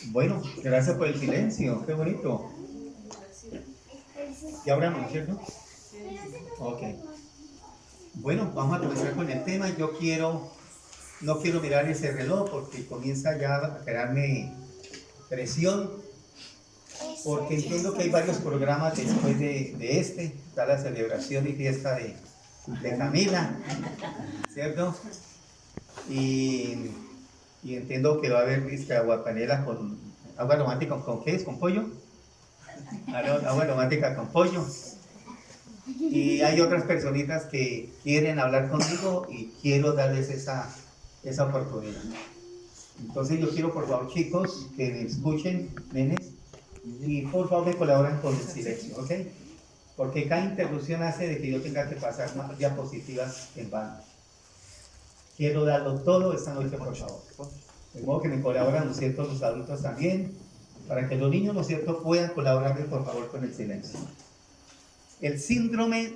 Bueno, gracias por el silencio, qué bonito. ¿Ya hablamos, cierto? Ok. Bueno, vamos a comenzar con el tema. No quiero mirar ese reloj porque comienza ya a crearme presión, porque entiendo que hay varios programas después de este. Está la celebración y fiesta de Camila, ¿cierto? Y, y entiendo que va a haber disque aguapanela con agua aromática, ¿con qué es? ¿Con pollo? Agua aromática con pollo. Y hay otras personitas que quieren hablar conmigo y quiero darles esa oportunidad. Entonces yo quiero, por favor, chicos, que me escuchen, nenes, y por favor me colaboran con el silencio, ¿ok? Porque cada interrupción hace de que yo tenga que pasar más diapositivas en vano. Quiero darlo todo esta noche, por favor. De modo que me colaboran, ¿no es cierto?, los adultos también, para que los niños, ¿no es cierto?, puedan colaborarme, por favor, con el silencio. El síndrome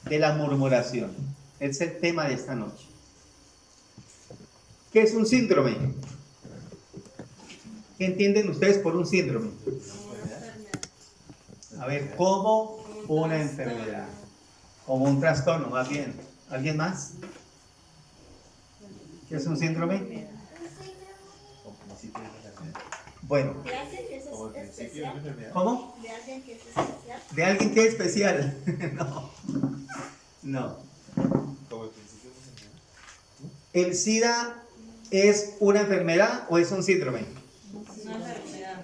de la murmuración es el tema de esta noche. ¿Qué es un síndrome? ¿Qué entienden ustedes por un síndrome? A ver, como una enfermedad, como un trastorno, más bien. ¿Alguien más? ¿Qué es un síndrome? Bueno. ¿Cómo? ¿De alguien que es especial? No. ¿El SIDA es una enfermedad o es un síndrome? Una enfermedad.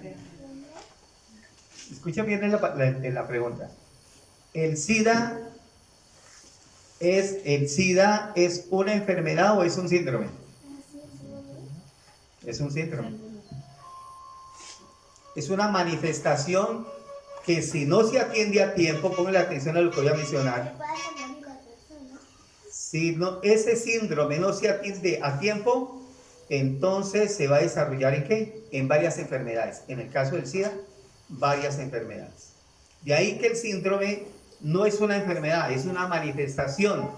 Escucha bien la pregunta. ¿El SIDA es una enfermedad o es un síndrome? Es un síndrome. Es una manifestación que si no se atiende a tiempo, pongan la atención a lo que voy a mencionar. Si no, ese síndrome no se atiende a tiempo, entonces se va a desarrollar ¿en qué? En varias enfermedades. En el caso del SIDA, varias enfermedades. De ahí que el síndrome no es una enfermedad, es una manifestación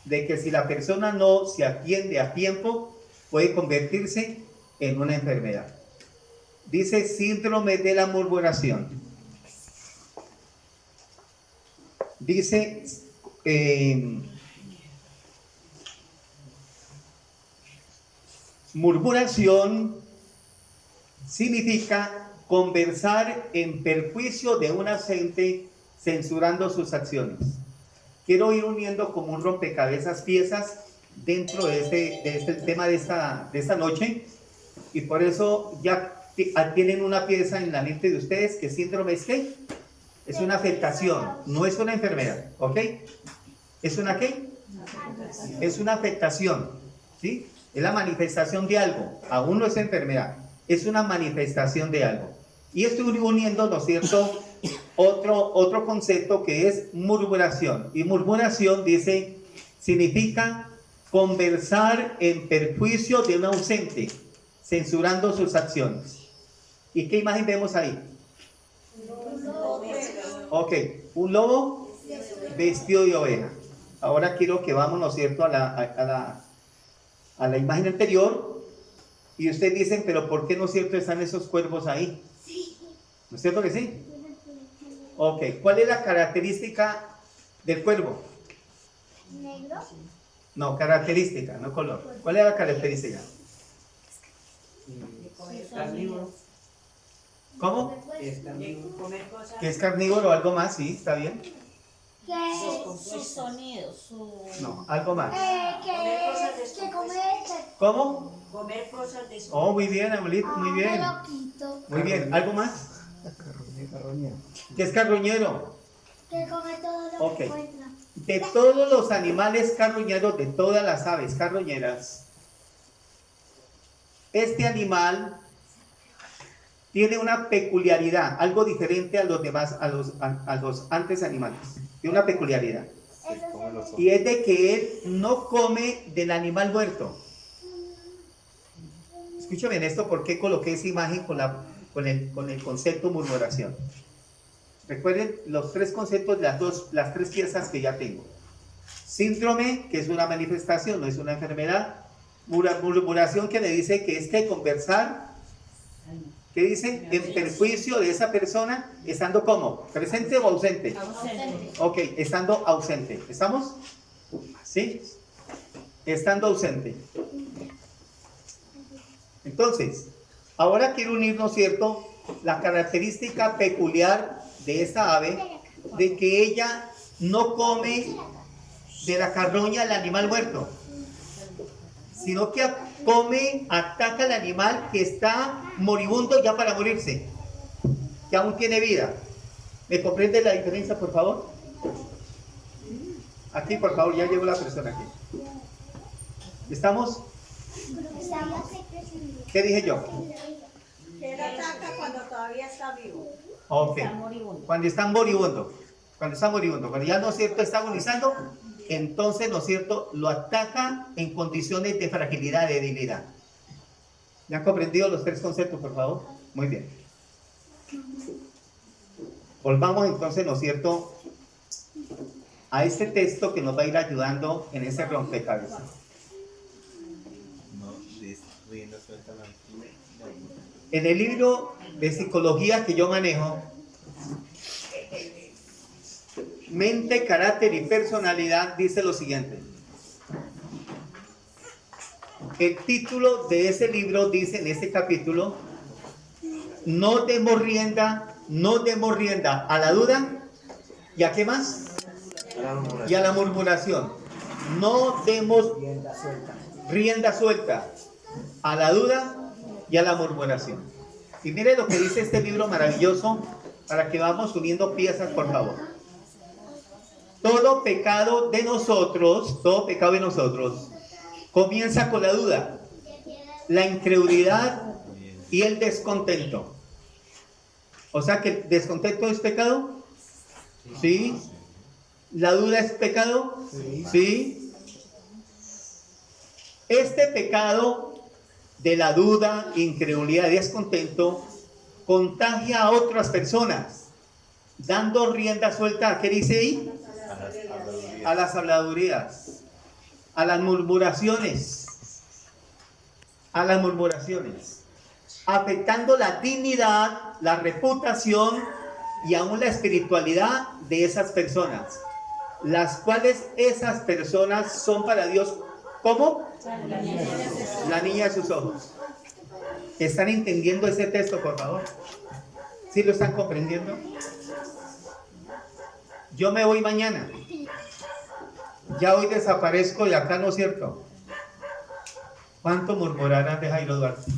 de que si la persona no se atiende a tiempo, puede convertirse en una enfermedad. Dice síndrome de la murmuración. Dice murmuración significa conversar en perjuicio de un ausente, censurando sus acciones. Quiero ir uniendo como un rompecabezas piezas dentro de este tema de esta noche, y por eso ya tienen una pieza en la mente de ustedes que síndrome es ¿qué? Es una afectación, no es una enfermedad, ¿ok? ¿Es una qué? Es una afectación, ¿sí? Es la manifestación de algo, aún no es enfermedad, es una manifestación de algo. Y estoy uniendo, ¿no es cierto?, otro concepto que es murmuración. Y murmuración, dice, significa conversar en perjuicio de un ausente, censurando sus acciones. ¿Y qué imagen vemos ahí? Ok, un lobo vestido de oveja. Ahora quiero que vamos, ¿no es cierto?, a la imagen anterior, y ustedes dicen, pero ¿por qué no es cierto están esos cuervos ahí? ¿No es cierto que sí? Ok, ¿cuál es la característica del cuervo? ¿Negro? No, característica, no color. ¿Cuál es la característica? Carnívoro. ¿Cómo? Comer cosas. ¿Que es carnívoro o algo más? Sí, está bien. Sus sonidos, No, algo más. Que come ¿Cómo? comer cosas de su. Oh, muy bien, abuelito, muy bien. loquito. Muy bien, ¿algo más? Carroñero. ¿Qué es carroñero? Que come todo lo Ok. que encuentra. De todos los animales carroñeros, de todas las aves carroñeras, este animal tiene una peculiaridad, algo diferente a los demás, a los antes animales. Tiene una peculiaridad. Y es de que él no come del animal muerto. Escúchame en esto, ¿por qué coloqué esa imagen con el concepto murmuración? Recuerden los tres conceptos de las tres piezas que ya tengo. Síndrome, que es una manifestación, no es una enfermedad. Murmuración, que me dice que es que conversar ¿Qué dice? En perjuicio de esa persona, estando como, presente o ausente. Ausente. Ok, estando ausente. ¿Estamos? ¿Sí? Estando ausente. Entonces, ahora quiero unir, ¿no es cierto?, la característica peculiar de esta ave, de que ella no come de la carroña del animal muerto, sino que come, ataca al animal que está moribundo ya para morirse, que aún tiene vida. ¿Me comprende la diferencia, por favor? Aquí, por favor, ya llegó la persona aquí. ¿Estamos? ¿Qué dije yo? Que él ataca cuando todavía está vivo. Ok. Está moribundo. Cuando está moribundo. Cuando está moribundo. Cuando ya, ¿no es cierto?, está agonizando, entonces, ¿no es cierto?, lo ataca en condiciones de fragilidad, de debilidad. ¿Ya han comprendido los tres conceptos, por favor? Muy bien. Volvamos entonces, ¿no es cierto?, a este texto que nos va a ir ayudando en ese rompecabezas. En el libro de psicología que yo manejo, Mente, Carácter y Personalidad, dice lo siguiente. El título de ese libro dice en este capítulo: no demos rienda a la duda. ¿Y a qué más? Y a la murmuración. No demos rienda suelta a la duda y a la murmuración. Y mire lo que dice este libro maravilloso, para que vamos uniendo piezas, por favor. Todo pecado de nosotros comienza con la duda, la incredulidad y el descontento. O sea que el descontento es pecado. ¿Sí? ¿La duda es pecado? ¿Sí? Este pecado de la duda, incredulidad y descontento contagia a otras personas, dando rienda suelta, ¿qué dice ahí? A las habladurías, a las murmuraciones, afectando la dignidad, la reputación y aún la espiritualidad de esas personas, las cuales esas personas son para Dios, ¿cómo? La niña de sus ojos. ¿Están entendiendo ese texto, por favor? ¿Sí lo están comprendiendo? Yo me voy mañana. Ya hoy desaparezco de acá, ¿no es cierto? ¿Cuánto murmurarán de Jairo Duarte?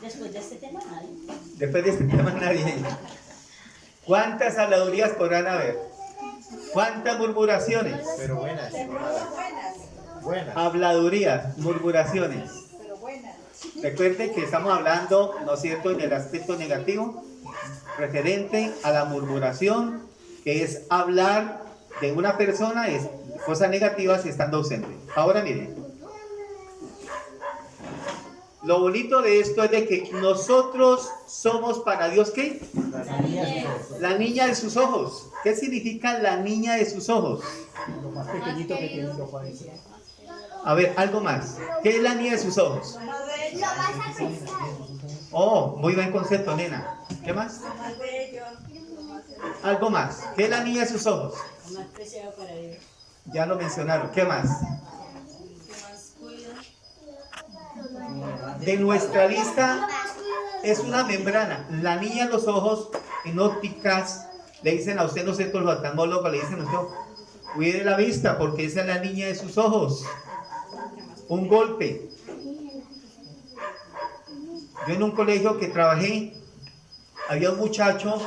Después de este tema, nadie. Después de este tema nadie. ¿Cuántas habladurías podrán haber? ¿Cuántas murmuraciones? Pero buenas. Buenas. Habladurías, murmuraciones. Pero buenas. Recuerden que estamos hablando, ¿no es cierto?, en el aspecto negativo, referente a la murmuración, que es hablar de una persona, es cosas negativas estando ausente. Ahora miren, lo bonito de esto es de que nosotros somos para Dios, ¿qué? La niña de sus ojos. ¿Qué significa la niña de sus ojos? Lo más pequeñito que tiene los Juanes. A ver, algo más. ¿Qué es la niña de sus ojos? Lo vas a prestar. Oh, muy buen concepto, nena. ¿Qué más? Más bello. Algo más. ¿Qué es la niña de sus ojos? Más preciado para Dios. Ya lo mencionaron. ¿Qué más? De nuestra vista es una membrana. La niña en los ojos, en ópticas, le dicen a usted, no sé, los oftalmólogos le dicen a usted, cuide la vista porque esa es la niña de sus ojos. Un golpe. Yo en un colegio que trabajé, había un muchacho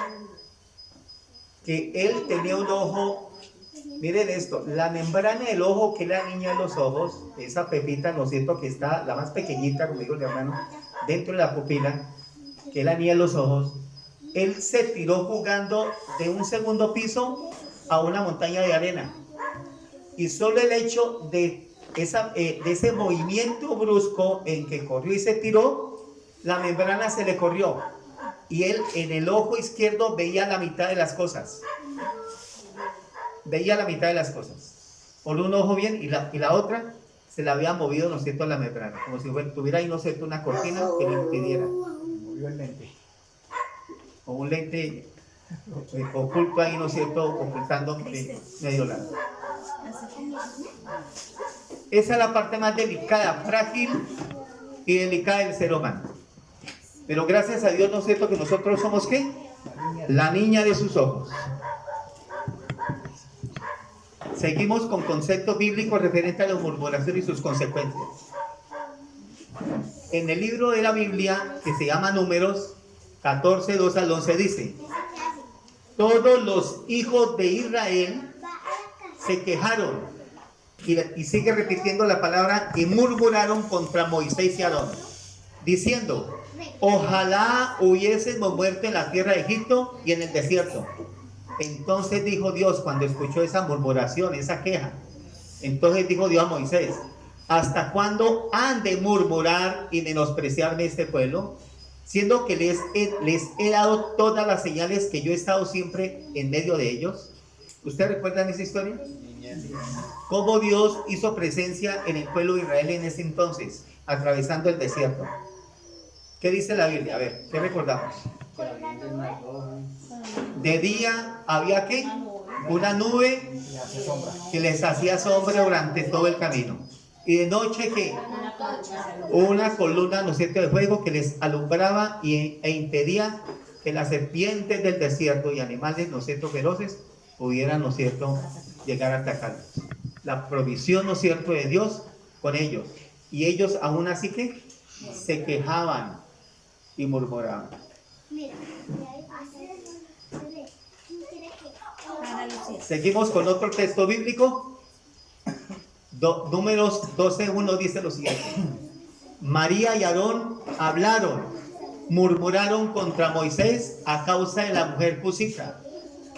que él tenía un ojo, miren esto, la membrana del ojo, que es la niña de los ojos, esa pepita, ¿no es cierto?, que está la más pequeñita, como digo el hermano, dentro de la pupila, que es la niña de los ojos, él se tiró jugando de un segundo piso a una montaña de arena. Y solo el hecho de ese movimiento brusco en que corrió y se tiró, la membrana se le corrió. Y él en el ojo izquierdo veía la mitad de las cosas. Veía la mitad de las cosas. Por un ojo bien y la otra se le había movido, ¿no es cierto?, la membrana, como si tuviera ahí, ¿no es cierto?, una cortina que lo impidiera, Movió el lente. o un lente oculto ahí, ¿no es cierto?, ocultando medio lado. Esa es la parte más delicada, frágil y delicada del ser humano. Pero gracias a Dios, ¿no es cierto?, que nosotros somos ¿qué? La niña de sus ojos. Seguimos con conceptos bíblicos referentes a la murmuración y sus consecuencias. En el libro de la Biblia, que se llama Números 14, 2 al 11, dice: todos los hijos de Israel se quejaron, y sigue repitiendo la palabra, y murmuraron contra Moisés y Aarón, diciendo: ojalá hubiésemos muerto en la tierra de Egipto y en el desierto. Entonces dijo Dios, cuando escuchó esa murmuración, esa queja, entonces dijo Dios a Moisés: ¿hasta cuándo han de murmurar y menospreciarme este pueblo? Siendo que les he dado todas las señales, que yo he estado siempre en medio de ellos. ¿Ustedes recuerdan esa historia? Cómo Dios hizo presencia en el pueblo de Israel en ese entonces, atravesando el desierto. ¿Qué dice la Biblia? A ver, ¿qué recordamos? De día había ¿qué? Una nube Le hace sombra. que les hacía sombra durante todo el camino. Y de noche ¿qué? Una columna, ¿no es cierto?, de fuego que les alumbraba e impedía que las serpientes del desierto y animales, ¿no es cierto?, feroces pudieran, ¿no es cierto?, llegar a atacarlos. La provisión, ¿no es cierto?, de Dios con ellos. Y ellos aún así que se quejaban y murmuraban. Seguimos con otro texto bíblico. Números 12:1 dice lo siguiente: María y Aarón hablaron, murmuraron contra Moisés a causa de la mujer cusita.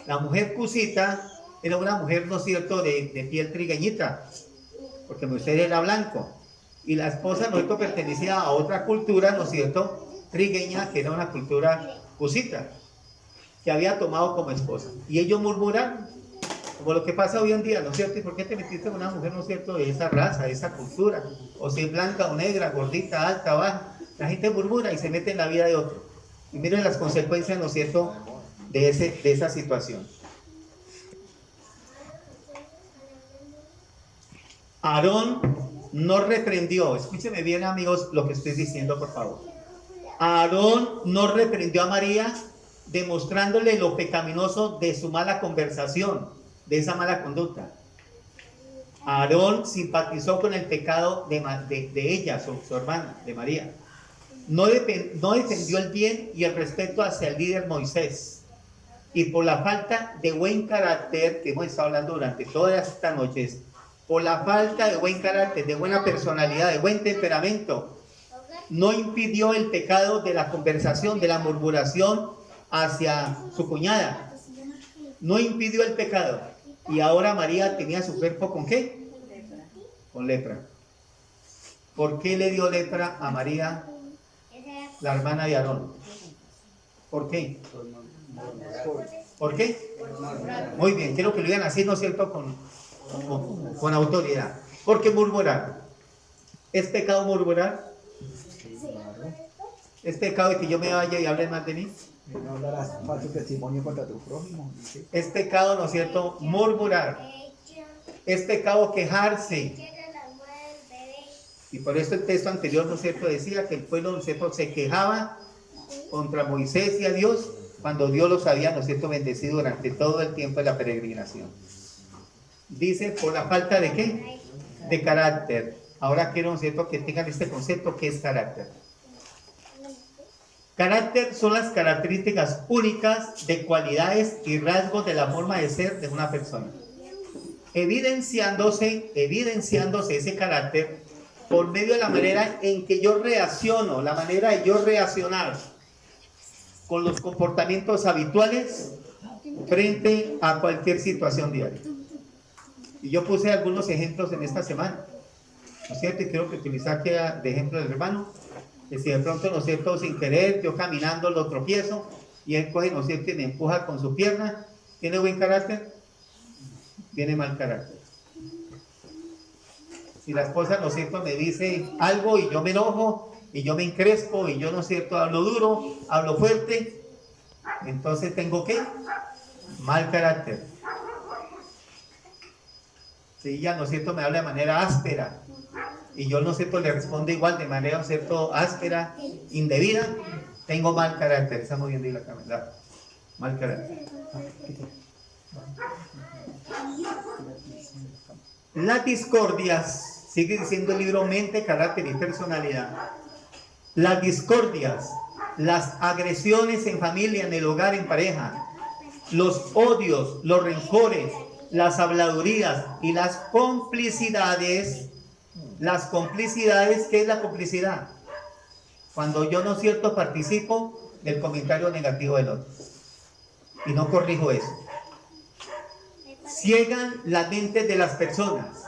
La mujer cusita era una mujer, ¿no es cierto?, de piel trigueñita, porque Moisés era blanco, y la esposa, ¿no es cierto?, pertenecía a otra cultura, ¿no es cierto?, trigueña, que era una cultura cusita, que había tomado como esposa. Y ellos murmuraron, como lo que pasa hoy en día, ¿no es cierto? ¿Y por qué te metiste con una mujer, ¿no es cierto?, de esa raza, de esa cultura? O si es blanca o negra, gordita, alta, baja. La gente murmura y se mete en la vida de otro. Y miren las consecuencias, ¿no es cierto?, de esa situación. Aarón no reprendió, escúcheme bien, amigos, lo que estoy diciendo, por favor. Aarón no reprendió a María, demostrándole lo pecaminoso de su mala conversación, de esa mala conducta. Aarón simpatizó con el pecado de ella, su hermana, de María. No defendió el bien y el respeto hacia el líder Moisés. Y por la falta de buen carácter, que hemos estado hablando durante todas estas noches, por la falta de buen carácter, de buena personalidad, de buen temperamento, no impidió el pecado de la conversación, de la murmuración hacia su cuñada. No impidió el pecado. Y ahora María tenía su cuerpo ¿con qué? Con lepra. ¿Por qué le dio lepra a María, la hermana de Aarón? ¿Por qué? ¿Por qué? Muy bien, quiero que lo digan así, ¿no es cierto?, con autoridad. Porque murmurar. ¿Es pecado murmurar? ¿Es pecado de que yo me vaya y hable mal de mí? No darás falso testimonio contra tu prójimo. Dice. Es pecado, ¿no es cierto?, murmurar. Es pecado quejarse. Y por eso el texto anterior, ¿no es cierto?, decía que el pueblo, ¿no es cierto?, se quejaba contra Moisés y a Dios cuando Dios los había, ¿no es cierto?, bendecido durante todo el tiempo de la peregrinación. Dice, por la falta de ¿qué? De carácter. Ahora quiero, ¿no es cierto?, que tengan este concepto, ¿qué es carácter? Carácter son las características únicas de cualidades y rasgos de la forma de ser de una persona, evidenciándose ese carácter por medio de la manera en que yo reacciono, la manera de yo reaccionar con los comportamientos habituales frente a cualquier situación diaria. Y yo puse algunos ejemplos en esta semana, ¿no es cierto? Y quiero que utilizar aquí de ejemplo del hermano, que si de pronto, ¿no es cierto?, sin querer, yo caminando lo tropiezo, y él coge, ¿no es cierto?, y me empuja con su pierna. ¿Tiene buen carácter? Tiene mal carácter. Si la esposa, ¿no es cierto?, me dice algo y yo me enojo y yo me encrespo y yo, ¿no es cierto?, hablo duro, hablo fuerte, entonces tengo ¿qué? Mal carácter. Si ella, ¿no es cierto?, me habla de manera áspera y yo, ¿no es cierto?, le respondo igual de manera, ¿no es cierto?, áspera, indebida, tengo mal carácter. Está moviendo ahí la cámara. Mal carácter. Las discordias, sigue diciendo el libro Mente, Carácter y Personalidad. Las discordias, las agresiones en familia, en el hogar, en pareja, los odios, los rencores, las habladurías y las complicidades. Las complicidades, ¿qué es la complicidad? Cuando yo, ¿no es cierto?, participo del comentario negativo del otro y no corrijo eso. Ciegan las mentes de las personas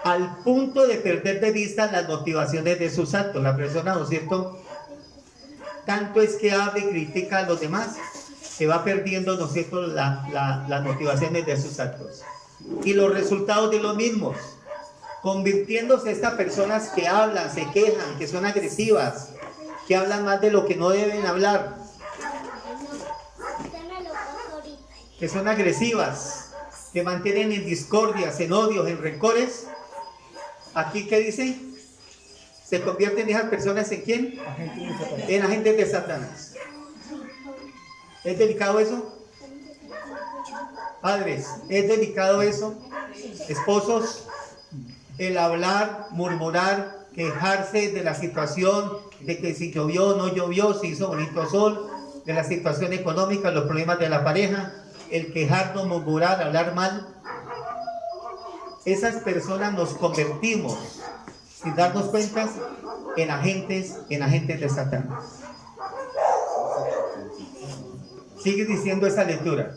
al punto de perder de vista las motivaciones de sus actos. La persona, ¿no es cierto?, tanto es que habla y critica a los demás, que va perdiendo, ¿no es cierto?, las motivaciones de sus actos. Y los resultados de los mismos, convirtiéndose estas personas que hablan, se quejan, que son agresivas, que hablan más de lo que no deben hablar, que son agresivas, que mantienen en discordias, en odios, en rencores. Aquí, ¿qué dice? Se convierten esas personas ¿en quién? En agentes de Satanás. ¿Es delicado eso? Padres, ¿es delicado eso? Esposos, el hablar, murmurar, quejarse de la situación, de que si llovió, no llovió, si hizo bonito sol, de la situación económica, los problemas de la pareja, el quejarnos, murmurar, hablar mal. Esas personas nos convertimos, sin darnos cuenta, en agentes de Satanás. Sigue diciendo esa lectura.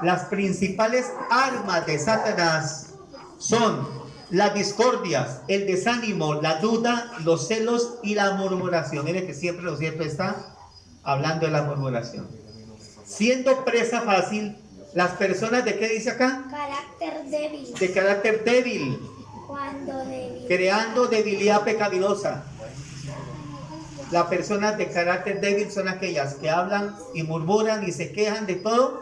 Las principales armas de Satanás son las discordias, el desánimo, la duda, los celos y la murmuración. Mire que siempre, lo cierto, está hablando de la murmuración. Siendo presa fácil, las personas ¿de qué dice acá? Carácter débil. De carácter débil. Cuando débil. Creando debilidad pecaminosa. Las personas de carácter débil son aquellas que hablan y murmuran y se quejan de todo,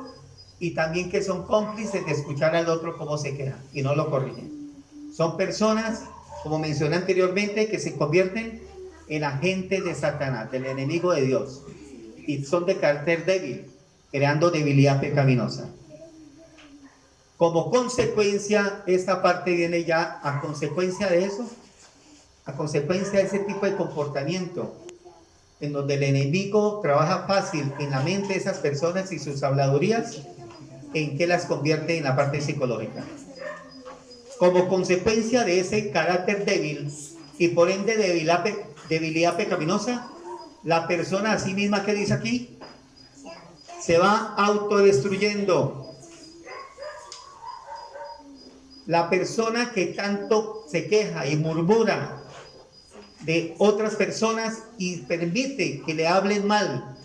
y también que son cómplices de escuchar al otro cómo se queja y no lo corrigen. Son personas, como mencioné anteriormente, que se convierten en agentes de Satanás, del enemigo de Dios, y son de carácter débil, creando debilidad pecaminosa. Como consecuencia, esta parte viene ya a consecuencia de eso, a consecuencia de ese tipo de comportamiento, en donde el enemigo trabaja fácil en la mente de esas personas y sus habladurías, en que las convierte en la parte psicológica. Como consecuencia de ese carácter débil y por ende debilidad pecaminosa, la persona a sí misma, que dice aquí, se va autodestruyendo. La persona que tanto se queja y murmura de otras personas y permite que le hablen mal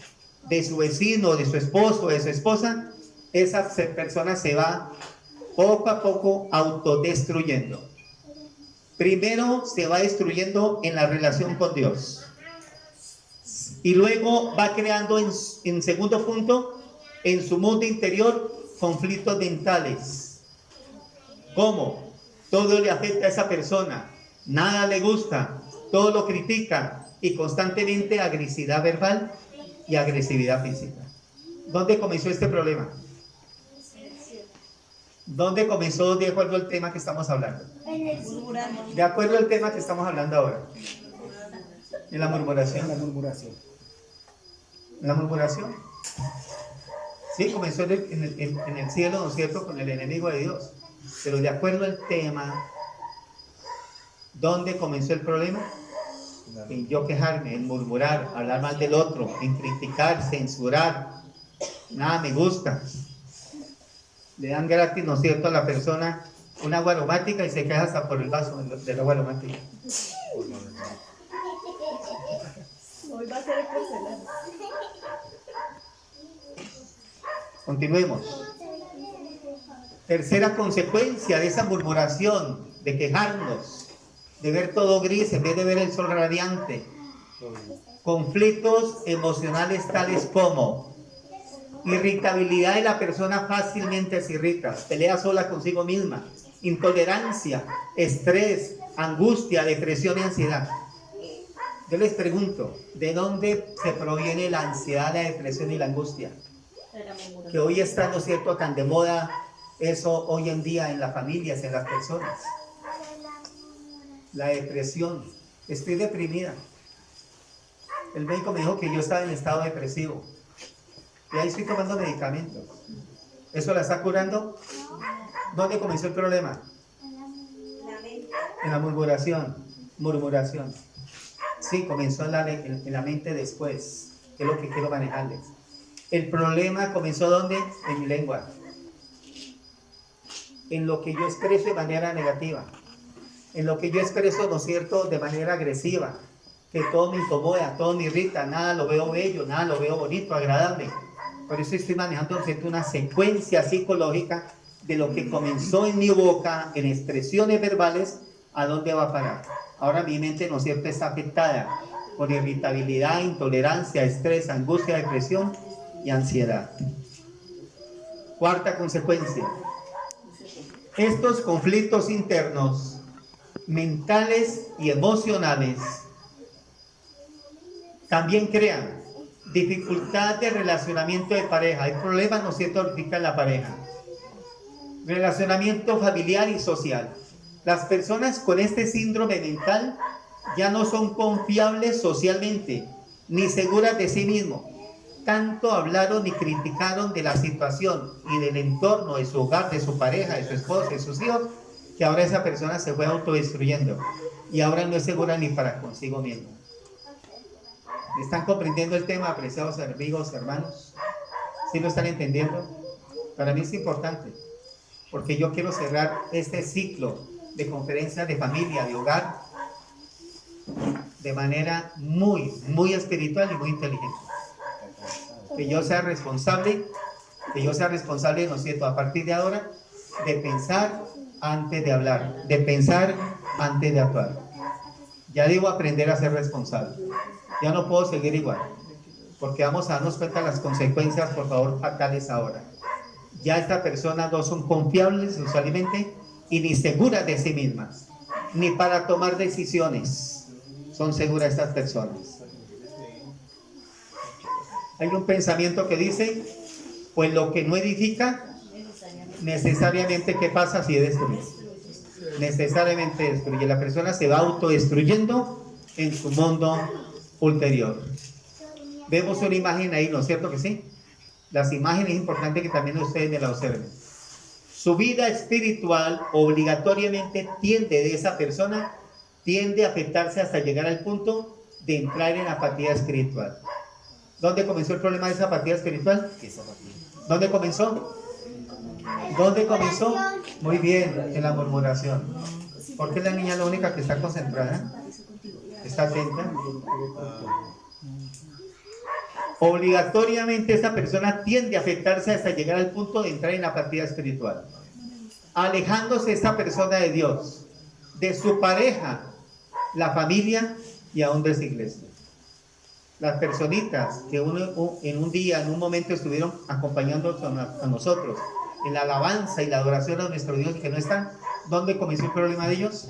de su vecino, de su esposo, de su esposa, esa persona se va poco a poco autodestruyendo. Primero se va destruyendo en la relación con Dios, y luego va creando en segundo punto, en su mundo interior, conflictos mentales. ¿Cómo? Todo le afecta a esa persona, nada le gusta, todo lo critica, y constantemente agresividad verbal y agresividad física. ¿Dónde comenzó este problema? ¿Dónde comenzó de acuerdo al tema que estamos hablando? De acuerdo al tema que estamos hablando ahora. En la murmuración. En la murmuración. ¿En la murmuración? Sí, comenzó en el cielo, ¿no es cierto?, con el enemigo de Dios. Pero de acuerdo al tema, ¿dónde comenzó el problema? En yo quejarme, en murmurar, hablar mal del otro, en criticar, censurar. Nada me gusta. Le dan gratis, ¿no es cierto?, a la persona un agua aromática y se queja hasta por el vaso del agua aromática. Hoy va a ser el porcelana. Continuemos. Tercera consecuencia de esa murmuración, de quejarnos, de ver todo gris en vez de ver el sol radiante. Conflictos emocionales tales como irritabilidad de la persona, fácilmente se irrita, pelea sola consigo misma, intolerancia, estrés, angustia, depresión y ansiedad. Yo les pregunto, ¿de dónde se proviene la ansiedad, la depresión y la angustia? Que hoy está, ¿no es cierto?, tan de moda eso hoy en día en las familias, en las personas. La depresión. Estoy deprimida. El médico me dijo que yo estaba en estado depresivo. Y ahí estoy tomando medicamentos. ¿Eso la está curando? ¿Dónde comenzó el problema? La mente. En la murmuración. Sí, comenzó en la mente después, que es lo que quiero manejarles. El problema comenzó ¿dónde? En mi lengua. En lo que yo expreso de manera negativa. En lo que yo expreso, ¿no es cierto?, de manera agresiva. Que todo me incomoda, todo me irrita, nada lo veo bello, nada lo veo bonito, agradable. Por eso estoy manejando, ¿no es cierto?, una secuencia psicológica de lo que comenzó en mi boca, en expresiones verbales, a dónde va a parar. Ahora mi mente, ¿no es cierto?, está afectada por irritabilidad, intolerancia, estrés, angustia, depresión y ansiedad. Cuarta consecuencia. Estos conflictos internos, mentales y emocionales, también crean dificultad de relacionamiento de pareja. Hay problemas, ¿no es cierto?, ahorita en la pareja. Relacionamiento familiar y social. Las personas con este síndrome mental ya no son confiables socialmente, ni seguras de sí mismos. Tanto hablaron y criticaron de la situación y del entorno de su hogar, de su pareja, de su esposa, de sus hijos, que ahora esa persona se fue autodestruyendo y ahora no es segura ni para consigo mismo. ¿Están comprendiendo el tema, apreciados amigos, hermanos? ¿Sí lo están entendiendo? Para mí es importante, porque yo quiero cerrar este ciclo de conferencias de familia, de hogar, de manera muy, muy espiritual y muy inteligente. Que yo sea responsable, ¿no es cierto?, a partir de ahora, de pensar antes de hablar, de pensar antes de actuar. Ya debo aprender a ser responsable. Ya no puedo seguir igual, porque vamos a darnos cuenta de las consecuencias, por favor, fatales ahora. Ya estas personas no son confiables socialmente y ni seguras de sí mismas, ni para tomar decisiones son seguras estas personas. Hay un pensamiento que dice, pues lo que no edifica, necesariamente, ¿qué pasa si destruye? Necesariamente destruye. La persona se va autodestruyendo en su mundo ulterior. Vemos una imagen ahí, ¿no es cierto que sí? Las imágenes es importante que también ustedes me la observen. Su vida espiritual obligatoriamente de esa persona tiende a afectarse hasta llegar al punto de entrar en apatía espiritual. ¿Dónde comenzó el problema de esa apatía espiritual? ¿Dónde comenzó? ¿Dónde comenzó? Muy bien, en la murmuración. Porque la niña es la única que está concentrada, está atenta. Obligatoriamente esa persona tiende a afectarse hasta llegar al punto de entrar en la apatía espiritual, alejándose esta persona de Dios, de su pareja, la familia y aún de su iglesia. Las personitas que en un día, en un momento estuvieron acompañándonos a nosotros en la alabanza y la adoración a nuestro Dios, que no están, ¿dónde comenzó el problema de ellos?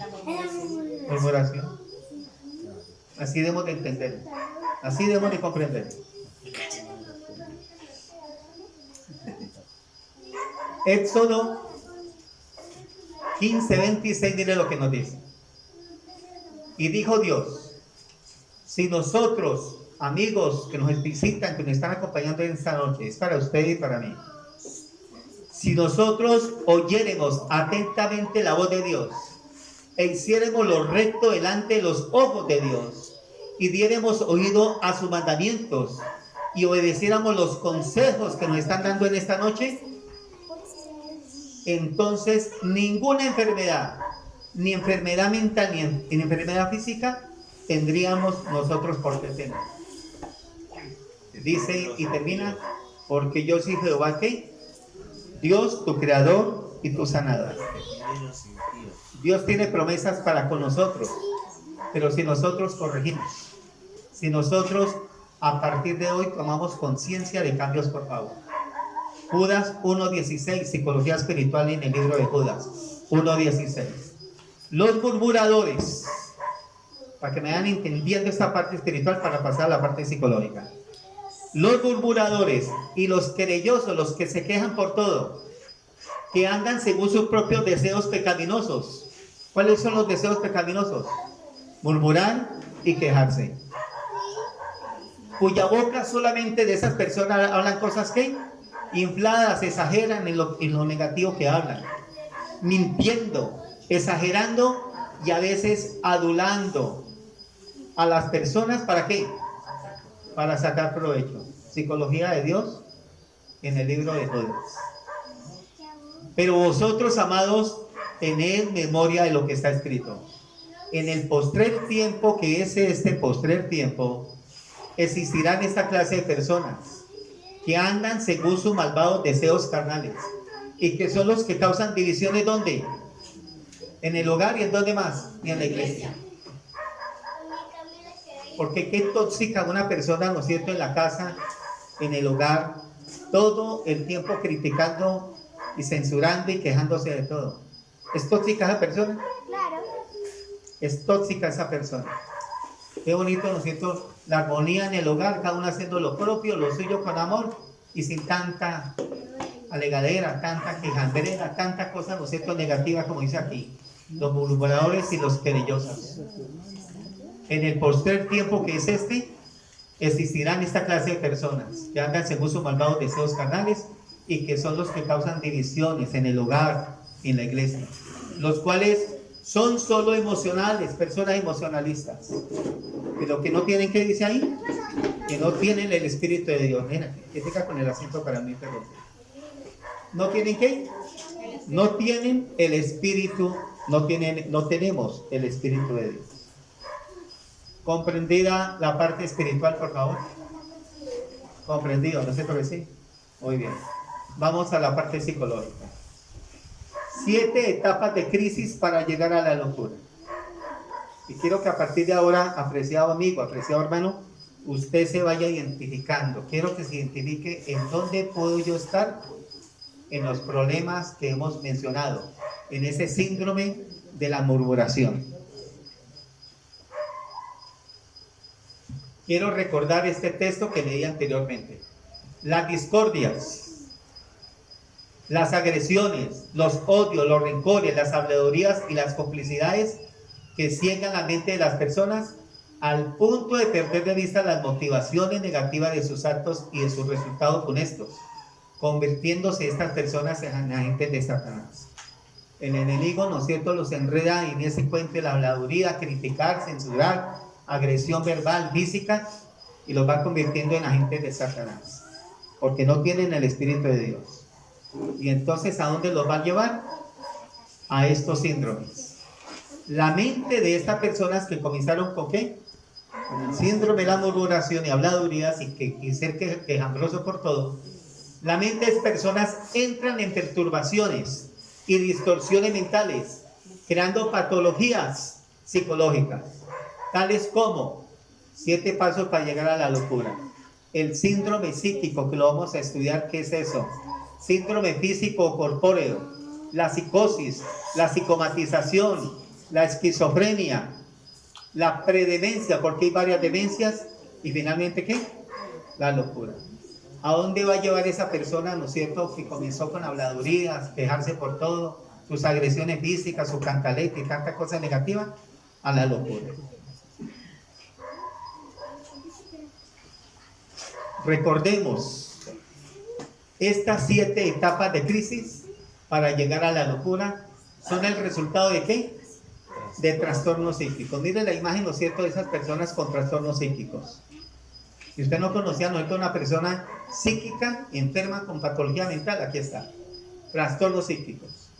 Murmuración. Así debemos de entender, así debemos de comprender. Éxodo 15:26, mire lo que nos dice. Y dijo Dios, si nosotros, amigos que nos visitan, que nos están acompañando en esta noche, es para usted y para mí. Si nosotros oyéremos atentamente la voz de Dios e hiciéremos lo recto delante de los ojos de Dios y diéremos oído a sus mandamientos y obedeciéramos los consejos que nos están dando en esta noche, entonces ninguna enfermedad, ni enfermedad mental, ni enfermedad física, tendríamos nosotros por qué tener. Dice y termina, porque yo soy Jehová, ¿qué? Dios, tu creador y tu sanador. Dios tiene promesas para con nosotros, pero si nosotros corregimos, si nosotros a partir de hoy tomamos conciencia de cambios, por favor. Judas 1.16, psicología espiritual en el libro de Judas 1.16. Los murmuradores, para que me vayan entendiendo esta parte espiritual para pasar a la parte psicológica. Los murmuradores y los querellosos, los que se quejan por todo, que andan según sus propios deseos pecaminosos. ¿Cuáles son los deseos pecaminosos? Murmurar y quejarse. Cuya boca solamente de esas personas hablan cosas que infladas, exageran en lo negativo que hablan, mintiendo, exagerando y a veces adulando a las personas. ¿Para qué? Para sacar provecho. Psicología de Dios en el libro de Judas. Pero vosotros, amados, tened memoria de lo que está escrito. En el postrer tiempo, que es este postrer tiempo, existirán esta clase de personas que andan según sus malvados deseos carnales y que son los que causan divisiones. ¿Dónde? En el hogar. ¿Y en dónde más? Y en la iglesia. Porque qué tóxica una persona, ¿no es cierto?, en la casa, en el hogar, todo el tiempo criticando y censurando y quejándose de todo. ¿Es tóxica esa persona? Claro. Es tóxica esa persona. Qué bonito, ¿no es cierto?, la armonía en el hogar, cada uno haciendo lo propio, lo suyo con amor y sin tanta alegadera, tanta quejandera, tanta cosa, ¿no es cierto?, negativa, como dice aquí. Los murmuradores y los querellosos. En el postrer tiempo, que es este, existirán esta clase de personas que andan según sus malvados deseos carnales y que son los que causan divisiones en el hogar, en la iglesia, los cuales son solo emocionales, personas emocionalistas, pero que no tienen, ¿qué dice ahí? Que no tienen el Espíritu de Dios. Mira, que tenga con el acento para mí, perdón. ¿No tienen qué? No tienen el Espíritu, no tenemos el Espíritu de Dios. ¿Comprendida la parte espiritual, por favor? ¿Comprendido? ¿No es cierto que sí? Muy bien. Vamos a la parte psicológica. 7 etapas de crisis para llegar a la locura. Y quiero que a partir de ahora, apreciado amigo, apreciado hermano, usted se vaya identificando. Quiero que se identifique en dónde puedo yo estar en los problemas que hemos mencionado, en ese síndrome de la murmuración. Quiero recordar este texto que leí anteriormente. Las discordias, las agresiones, los odios, los rencores, las habladurías y las complicidades que ciegan la mente de las personas al punto de perder de vista las motivaciones negativas de sus actos y de sus resultados funestos, convirtiéndose estas personas en agentes de Satanás. El enemigo, ¿no es cierto?, los enreda en ese cuento de la habladuría, criticar, censurar, agresión verbal, física, y los va convirtiendo en agentes de Satanás, porque no tienen el Espíritu de Dios. Y entonces, ¿a dónde los va a llevar? A estos síndromes. La mente de estas personas que comenzaron con ¿qué? Con el síndrome de la murmuración y habladurías y ser quejambroso por todo. La mente de personas entran en perturbaciones y distorsiones mentales, creando patologías psicológicas, tales como 7 pasos para llegar a la locura. El síndrome psíquico, que lo vamos a estudiar, ¿qué es eso? Síndrome físico corpóreo, la psicosis, la psicomatización, la esquizofrenia, la predemencia, porque hay varias demencias, y finalmente ¿qué? La locura. ¿A dónde va a llevar esa persona, ¿no es cierto?, que comenzó con habladurías, quejarse por todo, sus agresiones físicas, su cantaleta y tanta cosa negativa? A la locura. Recordemos, estas 7 etapas de crisis para llegar a la locura son el resultado de ¿qué? De trastornos psíquicos. Mire la imagen, ¿no es cierto?, de esas personas con trastornos psíquicos. Si usted no conocía, ¿no es una persona psíquica enferma con patología mental? Aquí está. Trastornos psíquicos.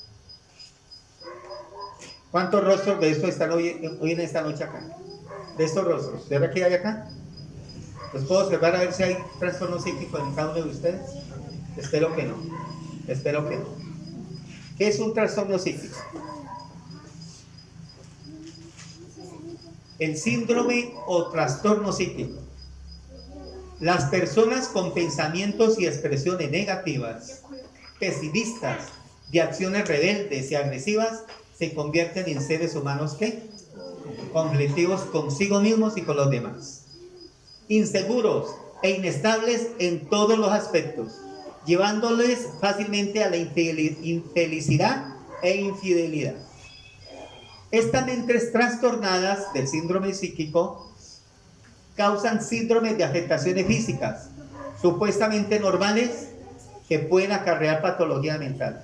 ¿Cuántos rostros de estos están hoy en esta noche acá? De estos rostros. ¿De verdad que hay acá? ¿Los puedo observar a ver si hay trastorno psíquico en cada uno de ustedes? Espero que no. Espero que no. ¿Qué es un trastorno psíquico? El síndrome o trastorno psíquico. Las personas con pensamientos y expresiones negativas, pesimistas, de acciones rebeldes y agresivas, se convierten en seres humanos que conflictivos consigo mismos y con los demás, inseguros e inestables en todos los aspectos, llevándoles fácilmente a la infelicidad e infidelidad. Estas mentes trastornadas del síndrome psíquico causan síndromes de afectaciones físicas supuestamente normales que pueden acarrear patologías mentales.